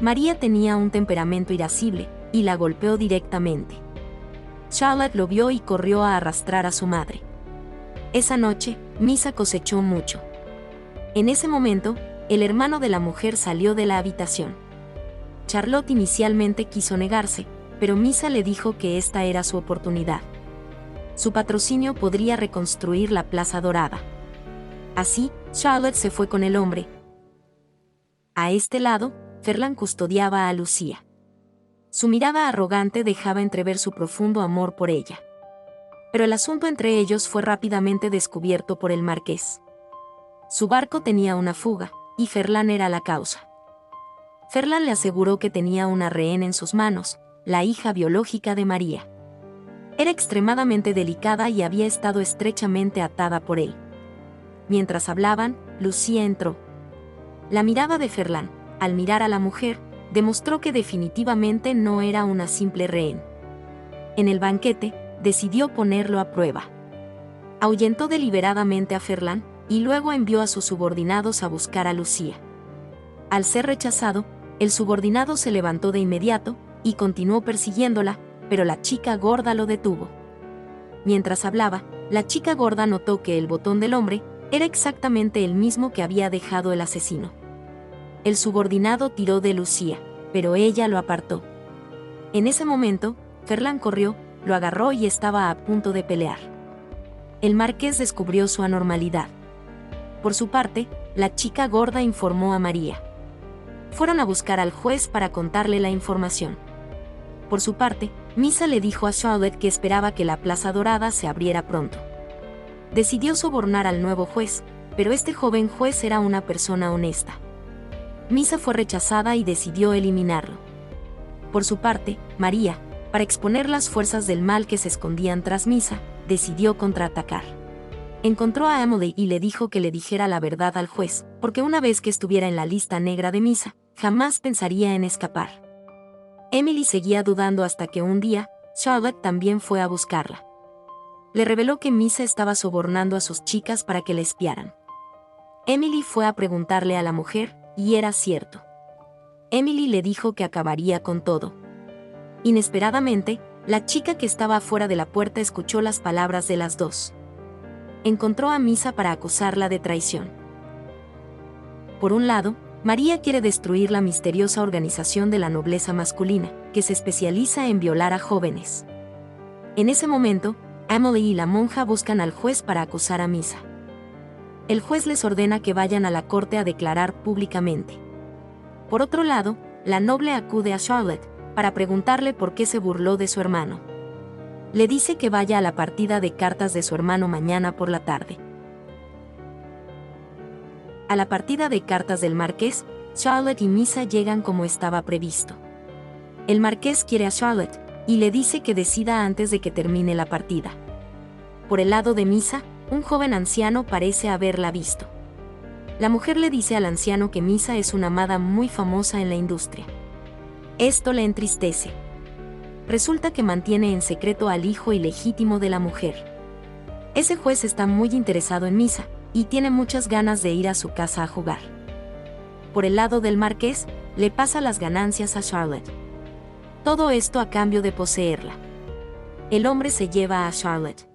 Speaker 1: María tenía un temperamento irascible, y la golpeó directamente. Charlotte lo vio y corrió a arrastrar a su madre. Esa noche, Misa cosechó mucho. En ese momento, el hermano de la mujer salió de la habitación. Charlotte inicialmente quiso negarse, pero Misa le dijo que esta era su oportunidad. Su patrocinio podría reconstruir la Plaza Dorada. Así, Charlotte se fue con el hombre. A este lado, Ferlán custodiaba a Lucía. Su mirada arrogante dejaba entrever su profundo amor por ella. Pero el asunto entre ellos fue rápidamente descubierto por el marqués. Su barco tenía una fuga, y Ferlán era la causa. Ferlán le aseguró que tenía una rehén en sus manos, la hija biológica de María. Era extremadamente delicada y había estado estrechamente atada por él. Mientras hablaban, Lucía entró. La mirada de Ferlán, al mirar a la mujer, demostró que definitivamente no era una simple rehén. En el banquete, decidió ponerlo a prueba. Ahuyentó deliberadamente a Ferlán, y luego envió a sus subordinados a buscar a Lucía. Al ser rechazado, el subordinado se levantó de inmediato, y continuó persiguiéndola, pero la chica gorda lo detuvo. Mientras hablaba, la chica gorda notó que el botón del hombre era exactamente el mismo que había dejado el asesino. El subordinado tiró de Lucía, pero ella lo apartó. En ese momento, Ferlán corrió, lo agarró y estaba a punto de pelear. El marqués descubrió su anormalidad. Por su parte, la chica gorda informó a María. Fueron a buscar al juez para contarle la información. Por su parte, Misa le dijo a Charlotte que esperaba que la Plaza Dorada se abriera pronto. Decidió sobornar al nuevo juez, pero este joven juez era una persona honesta. Misa fue rechazada y decidió eliminarlo. Por su parte, María, para exponer las fuerzas del mal que se escondían tras Misa, decidió contraatacar. Encontró a Emily y le dijo que le dijera la verdad al juez, porque una vez que estuviera en la lista negra de Misa, jamás pensaría en escapar. Emily seguía dudando hasta que un día, Charlotte también fue a buscarla. Le reveló que Misa estaba sobornando a sus chicas para que la espiaran. Emily fue a preguntarle a la mujer, y era cierto. Emily le dijo que acabaría con todo. Inesperadamente, la chica que estaba afuera de la puerta escuchó las palabras de las dos. Encontró a Misa para acusarla de traición. Por un lado, María quiere destruir la misteriosa organización de la nobleza masculina, que se especializa en violar a jóvenes. En ese momento, Emily y la monja buscan al juez para acusar a Misa. El juez les ordena que vayan a la corte a declarar públicamente. Por otro lado, la noble acude a Charlotte para preguntarle por qué se burló de su hermano. Le dice que vaya a la partida de cartas de su hermano mañana por la tarde. A la partida de cartas del marqués, Charlotte y Misa llegan como estaba previsto. El marqués quiere a Charlotte y le dice que decida antes de que termine la partida. Por el lado de Misa, un joven anciano parece haberla visto. La mujer le dice al anciano que Misa es una amada muy famosa en la industria. Esto le entristece. Resulta que mantiene en secreto al hijo ilegítimo de la mujer. Ese juez está muy interesado en Misa y tiene muchas ganas de ir a su casa a jugar. Por el lado del marqués, le pasa las ganancias a Charlotte. Todo esto a cambio de poseerla. El hombre se lleva a Charlotte.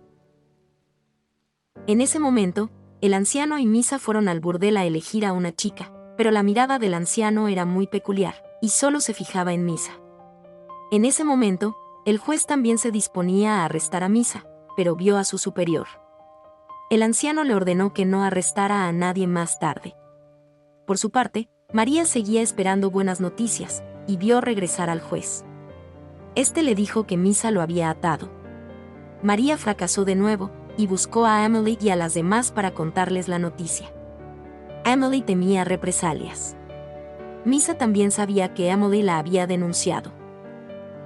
Speaker 1: En ese momento, el anciano y Misa fueron al burdel a elegir a una chica, pero la mirada del anciano era muy peculiar, y solo se fijaba en Misa. En ese momento, el juez también se disponía a arrestar a Misa, pero vio a su superior. El anciano le ordenó que no arrestara a nadie más tarde. Por su parte, María seguía esperando buenas noticias, y vio regresar al juez. Este le dijo que Misa lo había atado. María fracasó de nuevo, y buscó a Emily y a las demás para contarles la noticia. Emily temía represalias. Misa también sabía que Emily la había denunciado.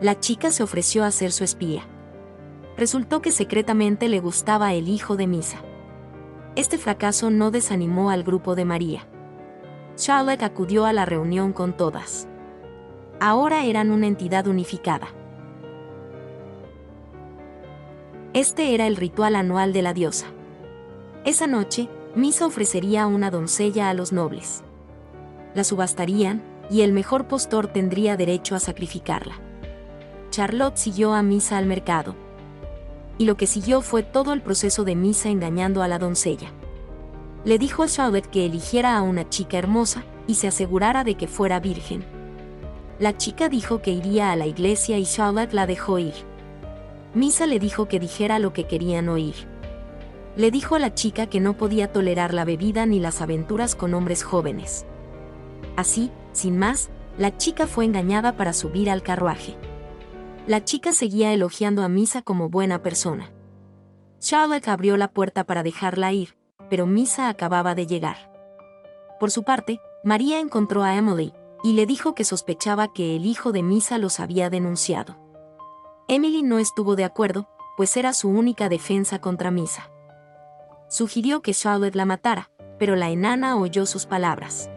Speaker 1: La chica se ofreció a ser su espía. Resultó que secretamente le gustaba el hijo de Misa. Este fracaso no desanimó al grupo de María. Charlotte acudió a la reunión con todas. Ahora eran una entidad unificada. Este era el ritual anual de la diosa. Esa noche, Misa ofrecería una doncella a los nobles. La subastarían, y el mejor postor tendría derecho a sacrificarla. Charlotte siguió a Misa al mercado. Y lo que siguió fue todo el proceso de Misa engañando a la doncella. Le dijo a Charlotte que eligiera a una chica hermosa, y se asegurara de que fuera virgen. La chica dijo que iría a la iglesia y Charlotte la dejó ir. Misa le dijo que dijera lo que querían oír. Le dijo a la chica que no podía tolerar la bebida ni las aventuras con hombres jóvenes. Así, sin más, la chica fue engañada para subir al carruaje. La chica seguía elogiando a Misa como buena persona. Charlotte abrió la puerta para dejarla ir, pero Misa acababa de llegar. Por su parte, María encontró a Emily, y le dijo que sospechaba que el hijo de Misa los había denunciado. Emily no estuvo de acuerdo, pues era su única defensa contra Misa. Sugirió que Charlotte la matara, pero la enana oyó sus palabras.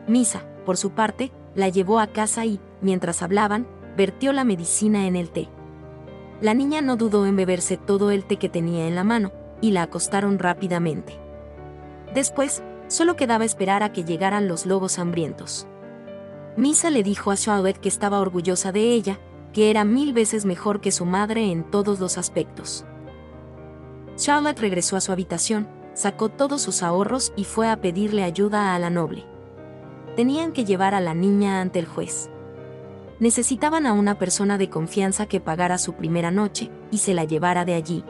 Speaker 1: Misa, por su parte, la llevó a casa y, mientras hablaban, vertió la medicina en el té. La niña no dudó en beberse todo el té que tenía en la mano, y la acostaron rápidamente. Después, solo quedaba esperar a que llegaran los lobos hambrientos. Misa le dijo a Charlotte que estaba orgullosa de ella, que era 1000 veces mejor que su madre en todos los aspectos. Charlotte regresó a su habitación, sacó todos sus ahorros y fue a pedirle ayuda a la noble. Tenían que llevar a la niña ante el juez. Necesitaban a una persona de confianza que pagara su primera noche y se la llevara de allí.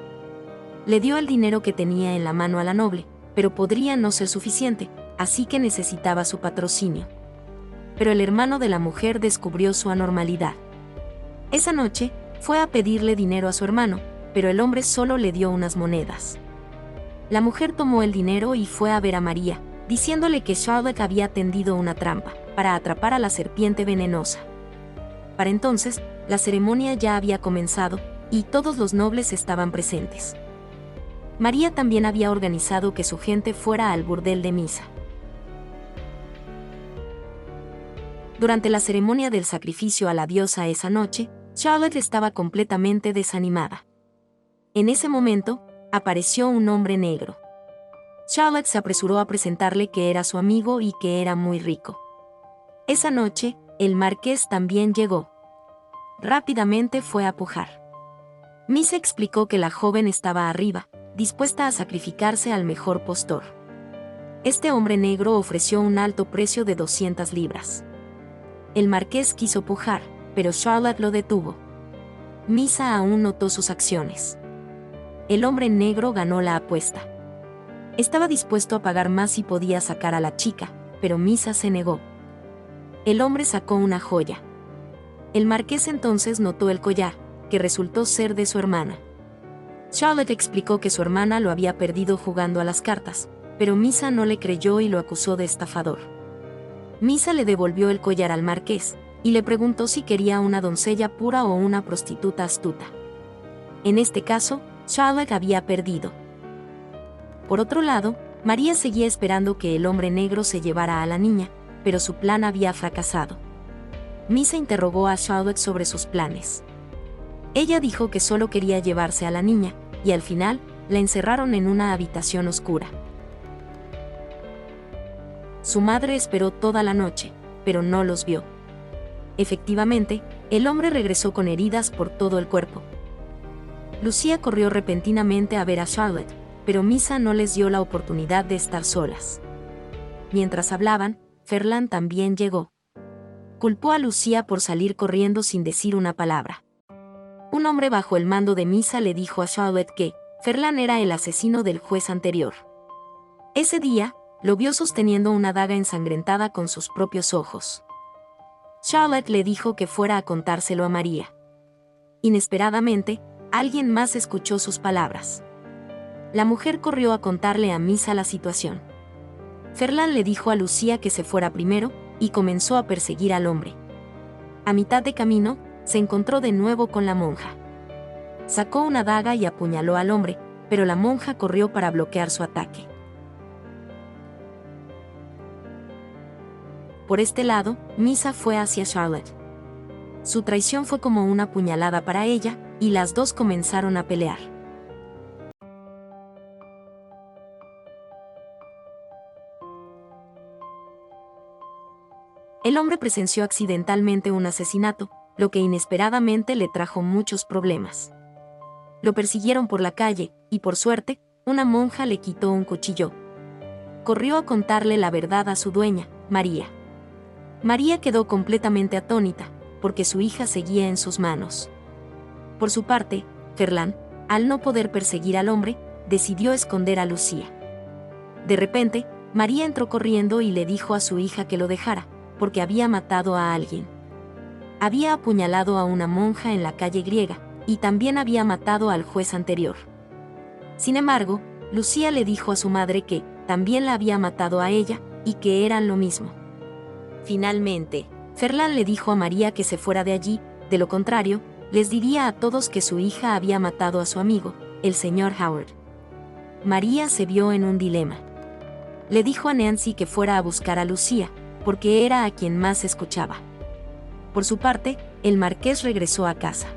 Speaker 1: Le dio el dinero que tenía en la mano a la noble, pero podría no ser suficiente, así que necesitaba su patrocinio. Pero el hermano de la mujer descubrió su anormalidad. Esa noche, fue a pedirle dinero a su hermano, pero el hombre solo le dio unas monedas. La mujer tomó el dinero y fue a ver a María, diciéndole que Charlotte había tendido una trampa para atrapar a la serpiente venenosa. Para entonces, la ceremonia ya había comenzado, y todos los nobles estaban presentes. María también había organizado que su gente fuera al burdel de Misa. Durante la ceremonia del sacrificio a la diosa esa noche, Charlotte estaba completamente desanimada. En ese momento, apareció un hombre negro. Charlotte se apresuró a presentarle que era su amigo y que era muy rico. Esa noche, el marqués también llegó. Rápidamente fue a pujar. Misa explicó que la joven estaba arriba, dispuesta a sacrificarse al mejor postor. Este hombre negro ofreció un alto precio de 200 libras. El marqués quiso pujar, pero Charlotte lo detuvo. Misa aún notó sus acciones. el hombre negro ganó la apuesta. Estaba dispuesto a pagar más si podía sacar a la chica, pero Misa se negó. El hombre sacó una joya. El marqués entonces notó el collar, que resultó ser de su hermana. Charlotte explicó que su hermana lo había perdido jugando a las cartas, pero Misa no le creyó y lo acusó de estafador. Misa le devolvió el collar al marqués, y le preguntó si quería una doncella pura o una prostituta astuta. En este caso, Charlotte había perdido. Por otro lado, María seguía esperando que el hombre negro se llevara a la niña, pero su plan había fracasado. Misa interrogó a Charlotte sobre sus planes. Ella dijo que solo quería llevarse a la niña, y al final, la encerraron en una habitación oscura. Su madre esperó toda la noche, pero no los vio. Efectivamente, el hombre regresó con heridas por todo el cuerpo. Lucía corrió repentinamente a ver a Charlotte, pero Misa no les dio la oportunidad de estar solas. Mientras hablaban, Ferland también llegó. Culpó a Lucía por salir corriendo sin decir una palabra. Un hombre bajo el mando de Misa le dijo a Charlotte que Ferland era el asesino del juez anterior. Ese día, lo vio sosteniendo una daga ensangrentada con sus propios ojos. Charlotte le dijo que fuera a contárselo a María. Inesperadamente, alguien más escuchó sus palabras. La mujer corrió a contarle a Misa la situación. Ferland le dijo a Lucía que se fuera primero, y comenzó a perseguir al hombre. A mitad de camino, se encontró de nuevo con la monja. Sacó una daga y apuñaló al hombre, pero la monja corrió para bloquear su ataque. Por este lado, Misa fue hacia Charlotte. Su traición fue como una puñalada para ella, y las dos comenzaron a pelear. El hombre presenció accidentalmente un asesinato, lo que inesperadamente le trajo muchos problemas. Lo persiguieron por la calle, y por suerte, una monja le quitó un cuchillo. Corrió a contarle la verdad a su dueña, María. María quedó completamente atónita, porque su hija seguía en sus manos. Por su parte, Ferland, al no poder perseguir al hombre, decidió esconder a Lucía. De repente, María entró corriendo y le dijo a su hija que lo dejara, porque había matado a alguien. Había apuñalado a una monja en la calle griega, y también había matado al juez anterior. Sin embargo, Lucía le dijo a su madre que también la había matado a ella, y que eran lo mismo. Finalmente, Ferland le dijo a María que se fuera de allí, de lo contrario, les diría a todos que su hija había matado a su amigo, el señor Howard. María se vio en un dilema. Le dijo a Nancy que fuera a buscar a Lucía, porque era a quien más escuchaba. Por su parte, el marqués regresó a casa.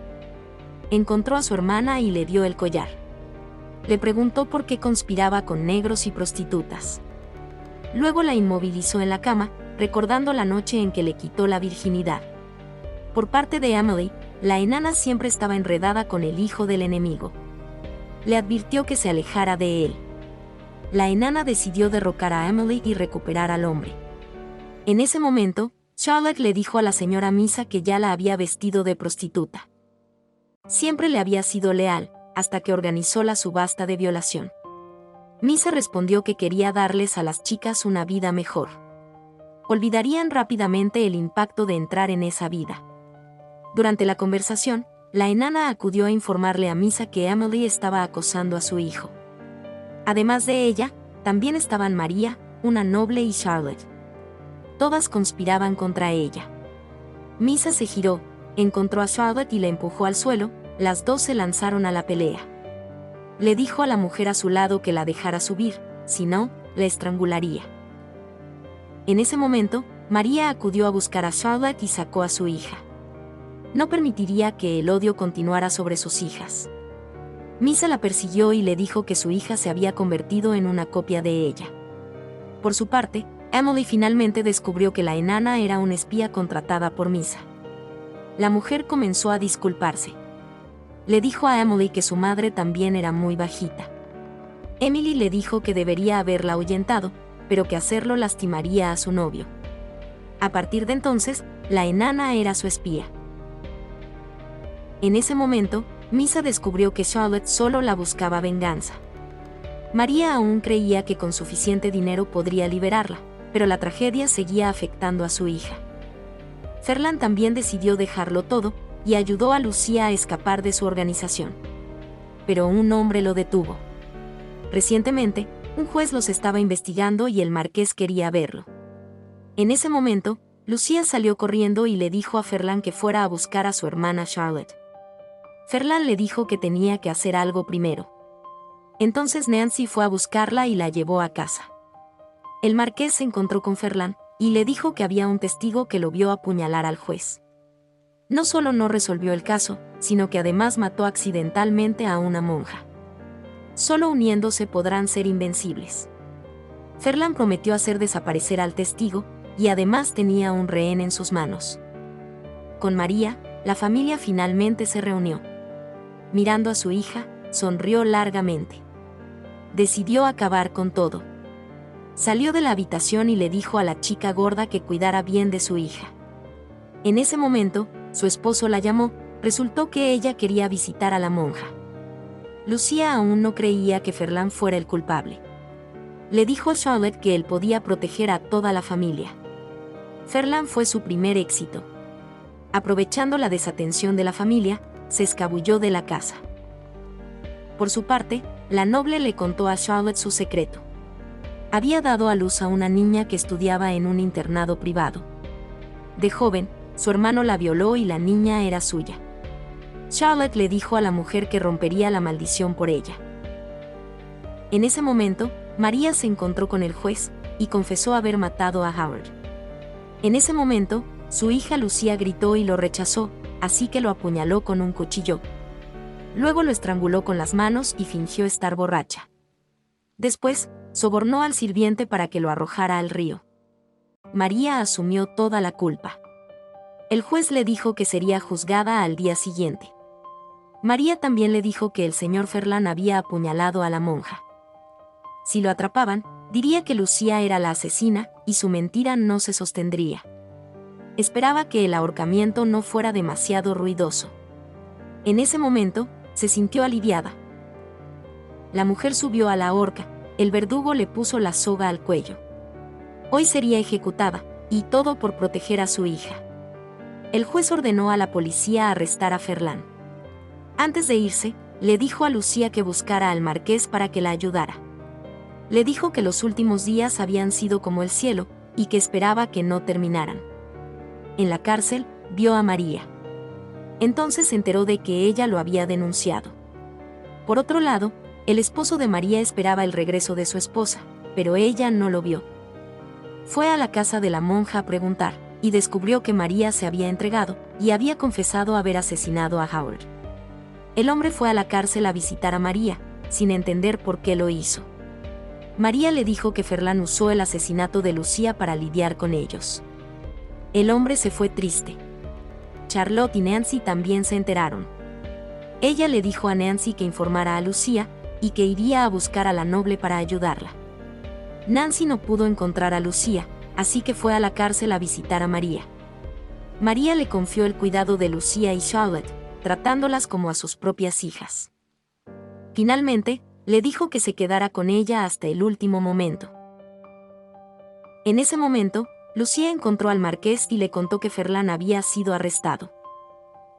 Speaker 1: Encontró a su hermana y le dio el collar. Le preguntó por qué conspiraba con negros y prostitutas. Luego la inmovilizó en la cama, recordando la noche en que le quitó la virginidad. Por parte de Emily, la enana siempre estaba enredada con el hijo del enemigo. Le advirtió que se alejara de él. La enana decidió derrocar a Emily y recuperar al hombre. En ese momento, Charlotte le dijo a la señora Misa que ya la había vestido de prostituta. Siempre le había sido leal, hasta que organizó la subasta de violación. Misa respondió que quería darles a las chicas una vida mejor. Olvidarían rápidamente el impacto de entrar en esa vida. Durante la conversación, la enana acudió a informarle a Misa que Emily estaba acosando a su hijo. Además de ella, también estaban María, una noble y Charlotte. Todas conspiraban contra ella. Misa se giró, encontró a Charlotte y la empujó al suelo, las dos se lanzaron a la pelea. Le dijo a la mujer a su lado que la dejara subir, si no, la estrangularía. En ese momento, María acudió a buscar a Charlotte y sacó a su hija. No permitiría que el odio continuara sobre sus hijas. Misa la persiguió y le dijo que su hija se había convertido en una copia de ella. Por su parte, Emily finalmente descubrió que la enana era una espía contratada por Misa. La mujer comenzó a disculparse. Le dijo a Emily que su madre también era muy bajita. Emily le dijo que debería haberla ahuyentado, pero que hacerlo lastimaría a su novio. A partir de entonces, la enana era su espía. En ese momento, Misa descubrió que Charlotte solo la buscaba venganza. María aún creía que con suficiente dinero podría liberarla, pero la tragedia seguía afectando a su hija. Ferland también decidió dejarlo todo y ayudó a Lucía a escapar de su organización. Pero un hombre lo detuvo. Recientemente, un juez los estaba investigando y el marqués quería verlo. En ese momento, Lucía salió corriendo y le dijo a Ferland que fuera a buscar a su hermana Charlotte. Ferland le dijo que tenía que hacer algo primero. Entonces Nancy fue a buscarla y la llevó a casa. El marqués se encontró con Ferland y le dijo que había un testigo que lo vio apuñalar al juez. No solo no resolvió el caso, sino que además mató accidentalmente a una monja. Solo uniéndose podrán ser invencibles. Ferland prometió hacer desaparecer al testigo, y además tenía un rehén en sus manos. Con María, la familia finalmente se reunió. Mirando a su hija, sonrió largamente. Decidió acabar con todo. Salió de la habitación y le dijo a la chica gorda que cuidara bien de su hija. En ese momento, su esposo la llamó. Resultó que ella quería visitar a la monja. Lucía aún no creía que Ferland fuera el culpable. Le dijo a Charlotte que él podía proteger a toda la familia. Ferland fue su primer éxito. Aprovechando la desatención de la familia, se escabulló de la casa. Por su parte, la noble le contó a Charlotte su secreto. Había dado a luz a una niña que estudiaba en un internado privado. De joven, su hermano la violó y la niña era suya. Charlotte le dijo a la mujer que rompería la maldición por ella. En ese momento, María se encontró con el juez y confesó haber matado a Howard. En ese momento, su hija Lucía gritó y lo rechazó, así que lo apuñaló con un cuchillo. Luego lo estranguló con las manos y fingió estar borracha. Después, sobornó al sirviente para que lo arrojara al río. María asumió toda la culpa. El juez le dijo que sería juzgada al día siguiente. María también le dijo que el señor Ferland había apuñalado a la monja. Si lo atrapaban, diría que Lucía era la asesina y su mentira no se sostendría. Esperaba que el ahorcamiento no fuera demasiado ruidoso. En ese momento, se sintió aliviada. La mujer subió a la horca, el verdugo le puso la soga al cuello. Hoy sería ejecutada, y todo por proteger a su hija. El juez ordenó a la policía arrestar a Ferland. Antes de irse, le dijo a Lucía que buscara al marqués para que la ayudara. Le dijo que los últimos días habían sido como el cielo, y que esperaba que no terminaran. En la cárcel, vio a María. Entonces se enteró de que ella lo había denunciado. Por otro lado, el esposo de María esperaba el regreso de su esposa, pero ella no lo vio. Fue a la casa de la monja a preguntar, y descubrió que María se había entregado, y había confesado haber asesinado a Howard. El hombre fue a la cárcel a visitar a María, sin entender por qué lo hizo. María le dijo que Ferland usó el asesinato de Lucía para lidiar con ellos. El hombre se fue triste. Charlotte y Nancy también se enteraron. Ella le dijo a Nancy que informara a Lucía, y que iría a buscar a la noble para ayudarla. Nancy no pudo encontrar a Lucía, así que fue a la cárcel a visitar a María. María le confió el cuidado de Lucía y Charlotte, tratándolas como a sus propias hijas. Finalmente, le dijo que se quedara con ella hasta el último momento. En ese momento, Lucía encontró al marqués y le contó que Ferland había sido arrestado.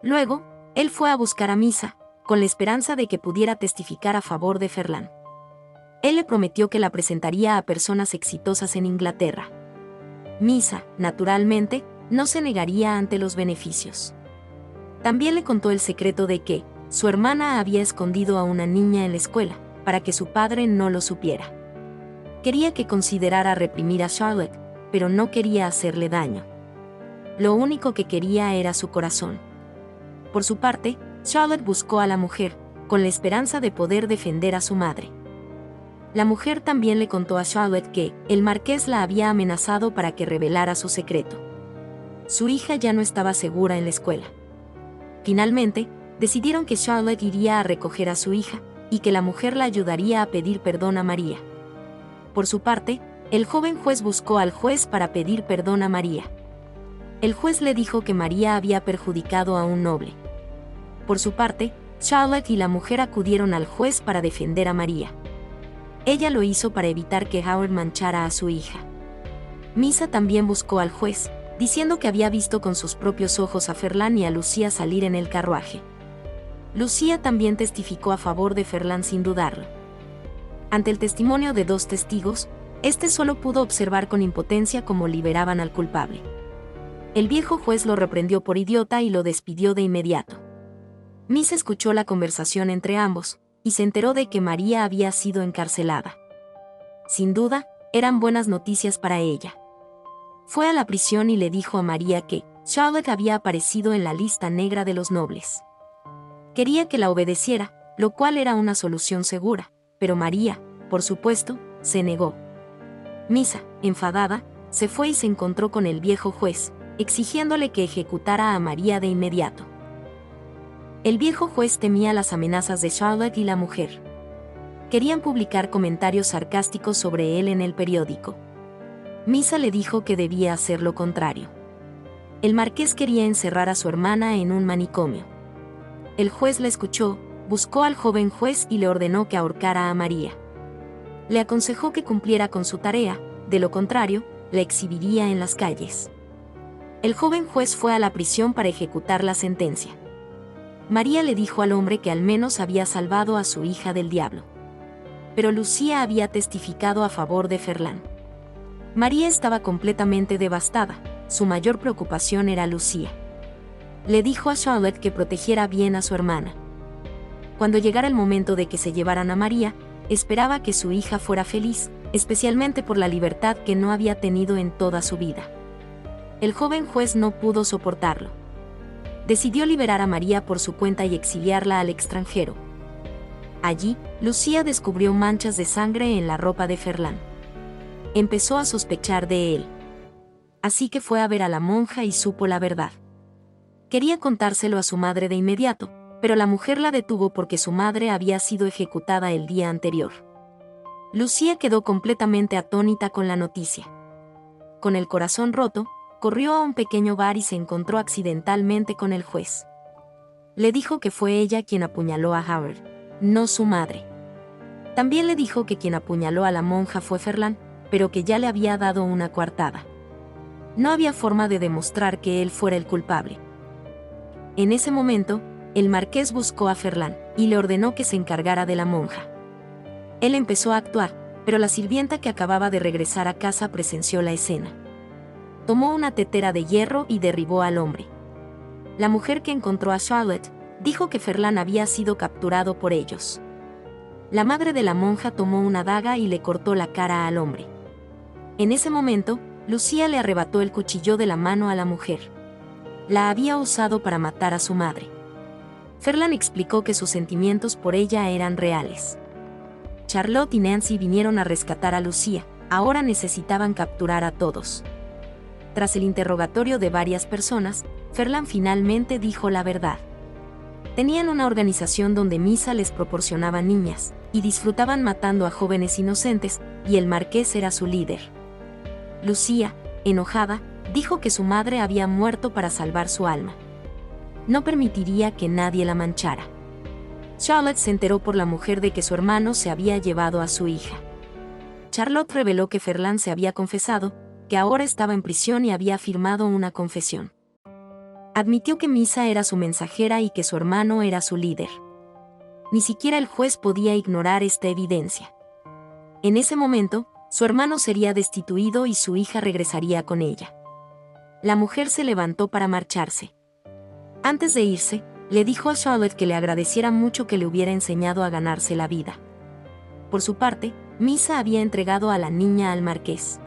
Speaker 1: Luego, él fue a buscar a Misa, con la esperanza de que pudiera testificar a favor de Ferland. Él le prometió que la presentaría a personas exitosas en Inglaterra. Misa, naturalmente, no se negaría ante los beneficios. También le contó el secreto de que su hermana había escondido a una niña en la escuela, para que su padre no lo supiera. Quería que considerara reprimir a Charlotte, pero no quería hacerle daño. Lo único que quería era su corazón. Por su parte, Charlotte buscó a la mujer, con la esperanza de poder defender a su madre. La mujer también le contó a Charlotte que el marqués la había amenazado para que revelara su secreto. Su hija ya no estaba segura en la escuela. Finalmente, decidieron que Charlotte iría a recoger a su hija, y que la mujer la ayudaría a pedir perdón a María. Por su parte, el joven juez buscó al juez para pedir perdón a María. El juez le dijo que María había perjudicado a un noble. Por su parte, Charlotte y la mujer acudieron al juez para defender a María. Ella lo hizo para evitar que Howard manchara a su hija. Misa también buscó al juez, diciendo que había visto con sus propios ojos a Ferland y a Lucía salir en el carruaje. Lucía también testificó a favor de Ferland sin dudarlo. Ante el testimonio de 2 testigos, este solo pudo observar con impotencia cómo liberaban al culpable. El viejo juez lo reprendió por idiota y lo despidió de inmediato. Misa escuchó la conversación entre ambos, y se enteró de que María había sido encarcelada. Sin duda, eran buenas noticias para ella. Fue a la prisión y le dijo a María que Charlotte había aparecido en la lista negra de los nobles. Quería que la obedeciera, lo cual era una solución segura, pero María, por supuesto, se negó. Misa, enfadada, se fue y se encontró con el viejo juez, exigiéndole que ejecutara a María de inmediato. El viejo juez temía las amenazas de Charlotte y la mujer. Querían publicar comentarios sarcásticos sobre él en el periódico. Misa le dijo que debía hacer lo contrario. El marqués quería encerrar a su hermana en un manicomio. El juez la escuchó, buscó al joven juez y le ordenó que ahorcara a María. Le aconsejó que cumpliera con su tarea, de lo contrario, la exhibiría en las calles. El joven juez fue a la prisión para ejecutar la sentencia. María le dijo al hombre que al menos había salvado a su hija del diablo. Pero Lucía había testificado a favor de Ferland. María estaba completamente devastada, su mayor preocupación era Lucía. Le dijo a Charlotte que protegiera bien a su hermana. Cuando llegara el momento de que se llevaran a María, esperaba que su hija fuera feliz, especialmente por la libertad que no había tenido en toda su vida. El joven juez no pudo soportarlo. Decidió liberar a María por su cuenta y exiliarla al extranjero. Allí, Lucía descubrió manchas de sangre en la ropa de Ferland. Empezó a sospechar de él. Así que fue a ver a la monja y supo la verdad. Quería contárselo a su madre de inmediato, pero la mujer la detuvo porque su madre había sido ejecutada el día anterior. Lucía quedó completamente atónita con la noticia. Con el corazón roto, corrió a un pequeño bar y se encontró accidentalmente con el juez. Le dijo que fue ella quien apuñaló a Howard, no su madre. También le dijo que quien apuñaló a la monja fue Ferland, pero que ya le había dado una coartada. No había forma de demostrar que él fuera el culpable. En ese momento, el marqués buscó a Ferland y le ordenó que se encargara de la monja. Él empezó a actuar, pero la sirvienta que acababa de regresar a casa presenció la escena. Tomó una tetera de hierro y derribó al hombre. La mujer que encontró a Charlotte dijo que Ferland había sido capturado por ellos. La madre de la monja tomó una daga y le cortó la cara al hombre. En ese momento, Lucía le arrebató el cuchillo de la mano a la mujer. La había usado para matar a su madre. Ferland explicó que sus sentimientos por ella eran reales. Charlotte y Nancy vinieron a rescatar a Lucía, ahora necesitaban capturar a todos. Tras el interrogatorio de varias personas, Ferland finalmente dijo la verdad. Tenían una organización donde Misa les proporcionaba niñas, y disfrutaban matando a jóvenes inocentes, y el marqués era su líder. Lucía, enojada, dijo que su madre había muerto para salvar su alma. No permitiría que nadie la manchara. Charlotte se enteró por la mujer de que su hermano se había llevado a su hija. Charlotte reveló que Ferland se había confesado, que ahora estaba en prisión y había firmado una confesión. Admitió que Misa era su mensajera y que su hermano era su líder. Ni siquiera el juez podía ignorar esta evidencia. En ese momento, su hermano sería destituido y su hija regresaría con ella. La mujer se levantó para marcharse. Antes de irse, le dijo a Charlotte que le agradeciera mucho que le hubiera enseñado a ganarse la vida. Por su parte, Misa había entregado a la niña al marqués.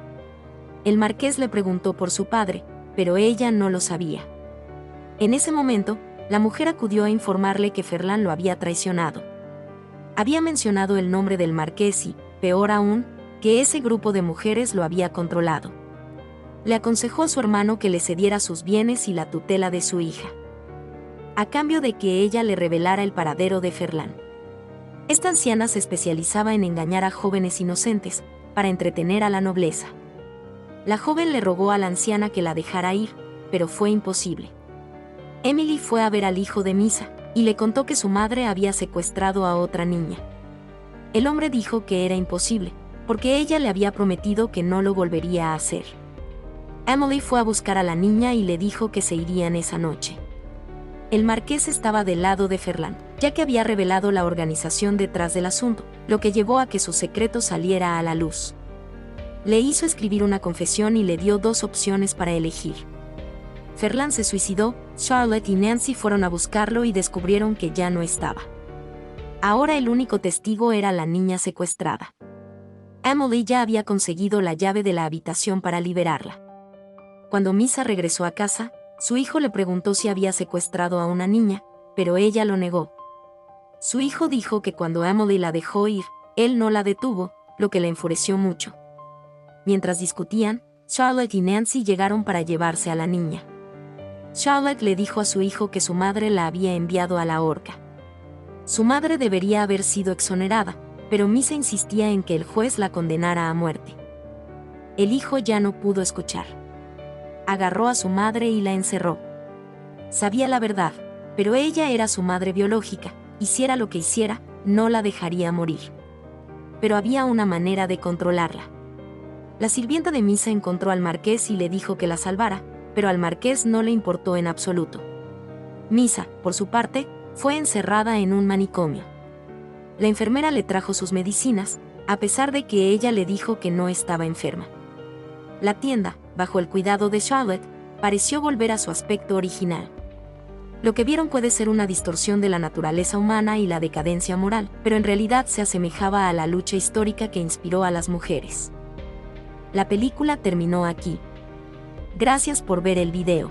Speaker 1: El marqués le preguntó por su padre, pero ella no lo sabía. En ese momento, la mujer acudió a informarle que Ferland lo había traicionado. Había mencionado el nombre del marqués y, peor aún, que ese grupo de mujeres lo había controlado. Le aconsejó a su hermano que le cediera sus bienes y la tutela de su hija, a cambio de que ella le revelara el paradero de Ferland. Esta anciana se especializaba en engañar a jóvenes inocentes, para entretener a la nobleza. La joven le rogó a la anciana que la dejara ir, pero fue imposible. Emily fue a ver al hijo de Misa, y le contó que su madre había secuestrado a otra niña. El hombre dijo que era imposible, porque ella le había prometido que no lo volvería a hacer. Emily fue a buscar a la niña y le dijo que se irían esa noche. El marqués estaba del lado de Ferland, ya que había revelado la organización detrás del asunto, lo que llevó a que su secreto saliera a la luz. Le hizo escribir una confesión y le dio 2 opciones para elegir. Ferland se suicidó, Charlotte y Nancy fueron a buscarlo y descubrieron que ya no estaba. Ahora el único testigo era la niña secuestrada. Emily ya había conseguido la llave de la habitación para liberarla. Cuando Misa regresó a casa, su hijo le preguntó si había secuestrado a una niña, pero ella lo negó. Su hijo dijo que cuando Emily la dejó ir, él no la detuvo, lo que le enfureció mucho. Mientras discutían, Charlotte y Nancy llegaron para llevarse a la niña. Charlotte le dijo a su hijo que su madre la había enviado a la horca. Su madre debería haber sido exonerada, pero Misa insistía en que el juez la condenara a muerte. El hijo ya no pudo escuchar. Agarró a su madre y la encerró. Sabía la verdad, pero ella era su madre biológica, hiciera lo que hiciera, no la dejaría morir. Pero había una manera de controlarla. La sirvienta de Misa encontró al marqués y le dijo que la salvara, pero al marqués no le importó en absoluto. Misa, por su parte, fue encerrada en un manicomio. La enfermera le trajo sus medicinas, a pesar de que ella le dijo que no estaba enferma. La tienda, bajo el cuidado de Charlotte, pareció volver a su aspecto original. Lo que vieron puede ser una distorsión de la naturaleza humana y la decadencia moral, pero en realidad se asemejaba a la lucha histórica que inspiró a las mujeres. La película terminó aquí. Gracias por ver el video.